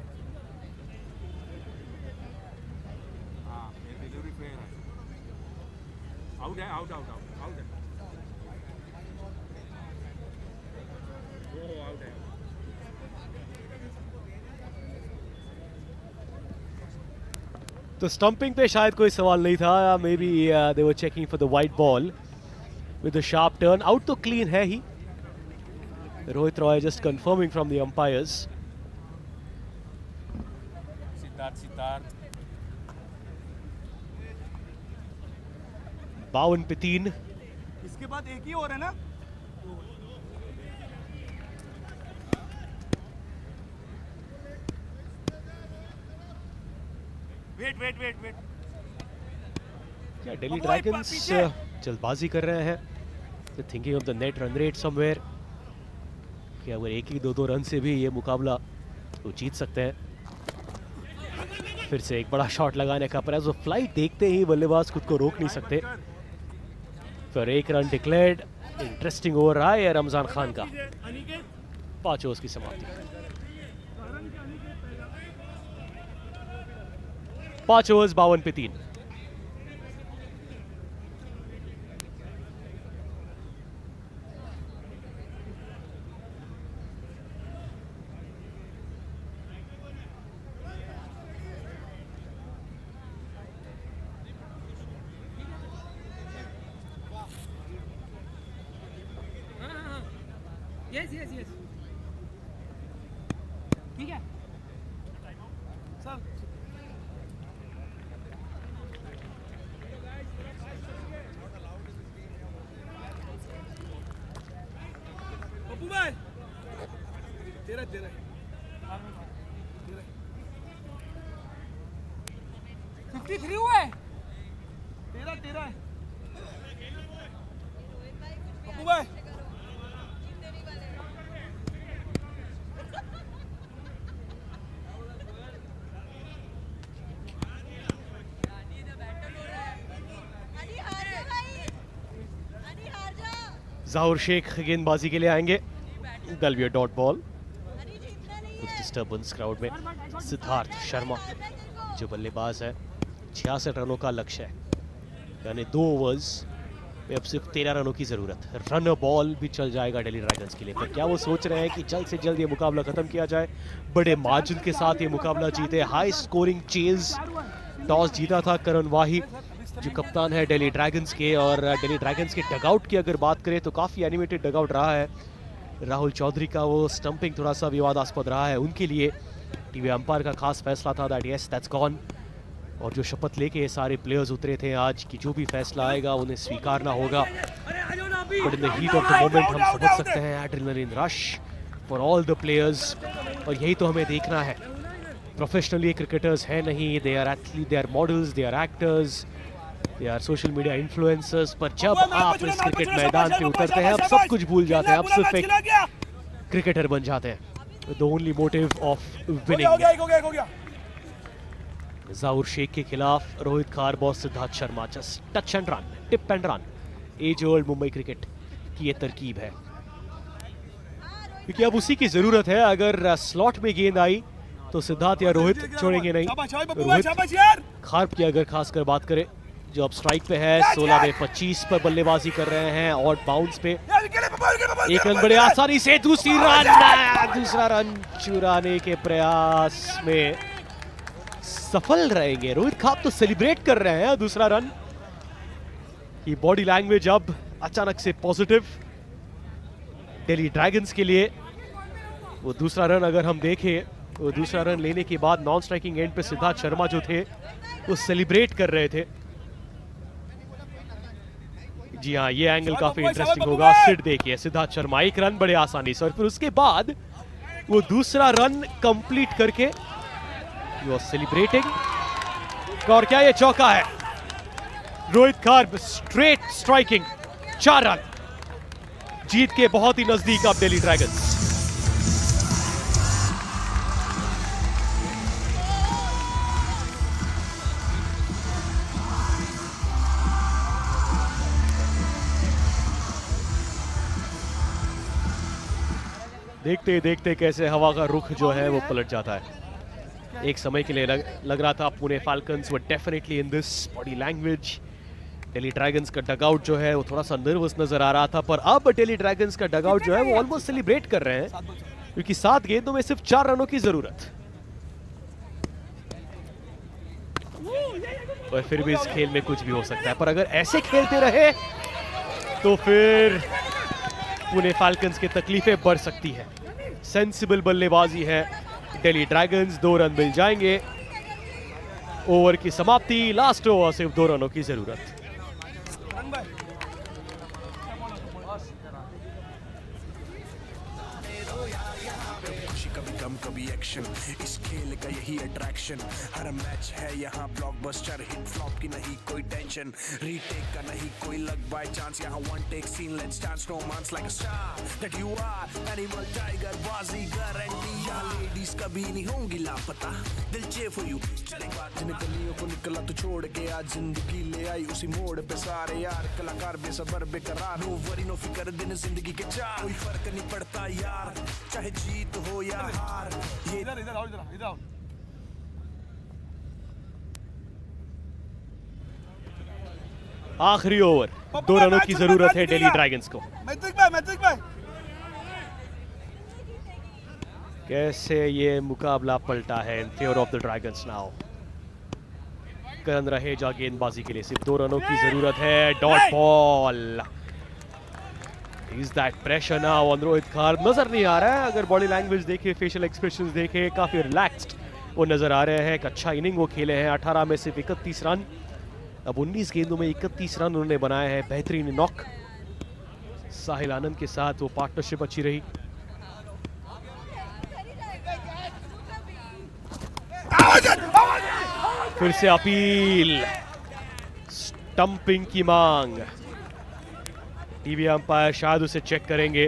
हाँ ये डिलीवरी फेयर है। आउट है, आउट आउट आउट आउट है, वो आउट है। तो स्टंपिंग पे शायद कोई सवाल नहीं था, may be they were checking for the wide ball with the sharp turn. Out तो क्लीन है ही। Rohit Roy just confirming from the umpires. Siddharth 52 पे 3। इसके बाद एक ही और है ना। वेट वेट वेट वेट, क्या दिल्ली ड्रैगन्स जल्दबाजी कर रहे हैं? Thinking of the net run rate somewhere कि अगर 1-2 रन से भी ये मुकाबला वो जीत सकते हैं। फिर से एक बड़ा शॉट लगाने का प्रयास, वो फ्लाइट देखते ही बल्लेबाज खुद को रोक नहीं सकते। फिर 1 रन डिक्लेयर्ड। इंटरेस्टिंग ओवर रहा है रमजान खान का। 5 ओवर्स की समाप्ति। 5 ओवर्स 52 पे 3। यस यस यस ठीक है सर। पप्पू भाई तेरा 53 हुआ है। तेरा पप्पू भाई ज़ाहुर शेख गेंदबाजी के लिए आएंगे। गलवियर डॉट बॉल। कुछ डिस्टर्बेंस क्राउड में। सिद्धार्थ शर्मा जो बल्लेबाज है, 66 रनों का लक्ष्य है, यानी 2 ओवर्स में अब सिर्फ 13 रनों की जरूरत। रन बॉल भी चल जाएगा दिल्ली ड्रैगन्स के लिए। पर क्या वो सोच रहे हैं कि जल्द से जल्द ये मुकाबला खत्म किया जाए, बड़े मार्जिन के साथ ये मुकाबला जीते? High scoring chase. टॉस जीता था करण वाही जो कप्तान है दिल्ली ड्रैगन्स के। और दिल्ली ड्रैगन्स के डगआउट की अगर बात करें तो काफ़ी एनिमेटेड डगआउट रहा है। राहुल चौधरी का वो स्टंपिंग थोड़ा सा विवादास्पद रहा है उनके लिए। टीवी अंपायर का खास फैसला था दैट यस दैट्स गॉन। और जो शपथ लेके ये सारे प्लेयर्स उतरे थे आज कि जो भी फैसला आएगा उन्हें स्वीकारना होगा। But in the heat of the moment हम समझ सकते हैं adrenaline rush for all the players. और यही तो हमें देखना है। प्रोफेशनली क्रिकेटर्स हैं नहीं, they are athlete, they are models, they are actors, they are social media influencers. पर जब आप इस क्रिकेट मैदान पे उतरते हैं, आप सब कुछ भूल जाते हैं, आप सिर्फ एक क्रिकेटर बन जाते हैं। The only motive of winning. Zahur Shaikh के खिलाफ Rohit Khar, boss Siddharth Sharma, just touch and run, tip and run. As old Mumbai cricket की ये तरकीब है, क्योंकि अब उसी की जरूरत है। अगर स्लॉट में गेंद आई तो सिद्धार्थ या रोहित छोड़ेंगे नहीं। रोहित खार की अगर खासकर बात करें, जो अब स्ट्राइक पे है, 16 में 25 पर बल्लेबाजी कर रहे हैं और बाउंस पे एक रन बड़े आसानी से दूसरा रन चुराने के प्रयास में सफल रहेंगे। रोहित खाप तो सेलिब्रेट कर रहे हैं दूसरा रन की बॉडी लैंग्वेज अब अचानक से पॉजिटिव दिल्ली ड्रैगन्स के लिए। वो दूसरा रन अगर हम देखें, वो दूसरा रन लेने के बाद नॉन स्ट्राइकिंग एंड पे सिद्धार्थ शर्मा जो थे वो सेलिब्रेट कर रहे थे। जी हाँ, ये एंगल काफी इंटरेस्टिंग होगा। सिट देखिए, सिद्धार्थ शर्मा एक रन बड़े आसानी से और फिर उसके बाद वो दूसरा रन कंप्लीट करके यू आर सेलिब्रेटिंग। और क्या ये चौका है? रोहित खार्ब स्ट्रेट स्ट्राइकिंग, 4 रन, जीत के बहुत ही नजदीक अब दिल्ली ड्रैगन्स। देखते देखते कैसे हवा का रुख जो है वो पलट जाता है। एक समय के लिए लग रहा था Pune falcons were definitely in this body language. Delhi dragons का डगआउट जो है वो थोड़ा सा नर्वस नजर आ रहा था, पर अब दिल्ली ड्रैगन्स का डगआउट जो है वो ऑलमोस्ट सेलिब्रेट कर रहे हैं क्योंकि 7 गेंदों में सिर्फ 4 रनों की जरूरत। और फिर भी इस खेल में कुछ भी हो सकता है, पर अगर ऐसे खेलते रहे तो फिर पुणे फाल्कन्स की तकलीफें बढ़ सकती है। सेंसिबल बल्लेबाजी है दिल्ली ड्रैगन्स, 2 रन मिल जाएंगे। ओवर की समाप्ति, लास्ट ओवर, सिर्फ 2 रनों की जरूरत। कभी एक्शन, इस खेल का यही अट्रैक्शन। हर मैच है यहाँ ब्लॉकबस्टर, हिट फ्लॉप की नहीं कोई टेंशन, रीटेक का नहीं कोई लक बाय चांस। यहाँ one take scene, let's dance, romance like a star that you are, animal tiger Baazigar. यहाँ लेडीज कभी नहीं होंगी लापता, दिल चे फॉर यू चलेगा। जिन गलियों को निकला तो छोड़ के आज जिंदगी ले आई उसी मोड़ पे सारे यार, कलाकार बेसबर बेकरार। नो वरी नो फिकर, दिन जिंदगी के चार, कोई फर्क नहीं पड़ता यार, चाहे जीत हो या हार। ये इधर आओ। आखिरी ओवर, 2 रनों की जरूरत है दिल्ली ड्रैगन्स को। कैसे ये मुकाबला पलटा है in favour of the Dragons now. Karan Raheja गेंदबाजी के लिए, सिर्फ 2 रनों की जरूरत है। Dot ball, is that pressure now on Rohit Kharb? नजर नहीं आ रहा है, अगर बॉडी लैंग्वेज देखे, फेशियल एक्सप्रेशंस देखे, काफी रिलैक्स्ड वो नजर आ रहे हैं। एक अच्छा इनिंग वो खेले हैं, 18 में सिर्फ 31 रन, अब 19 गेंदों में 31 रन उन्होंने बनाए हैं। बेहतरीन नॉक, साहिल आनंद के साथ वो पार्टनरशिप अच्छी रही। फिर से अपील, स्टंपिंग की मांग। टीवी अंपायर शायद उसे चेक करेंगे,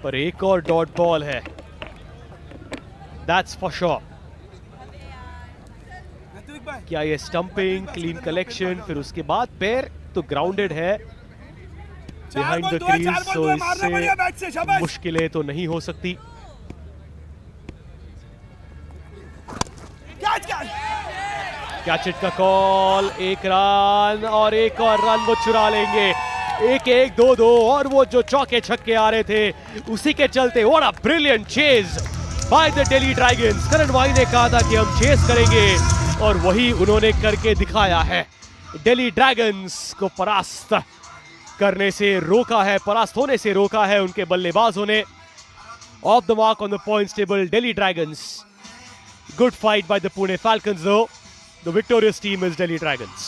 पर एक और डॉट बॉल है, दैट्स फॉर श्योर। क्या ये स्टंपिंग, क्लीन कलेक्शन, फिर उसके बाद पैर तो ग्राउंडेड है बिहाइंड द क्रीज, तो इससे मुश्किलें तो नहीं हो सकती। कैच इट का कॉल, 1 रन और एक और रन वो चुरा लेंगे। 1-1, 2-2 और वो जो चौके छक्के आ रहे थे उसी के चलते what a brilliant chase by the Delhi Dragons. Karan भाई ने कहा था कि हम चेस करेंगे और वही उन्होंने करके दिखाया है। दिल्ली ड्रैगन्स को परास्त करने से रोका है, परास्त होने से रोका है उनके बल्लेबाजों ने। Of the mark on the points table Delhi dragons. Good fight by the Pune Falcons though. The victorious team is Delhi Dragons.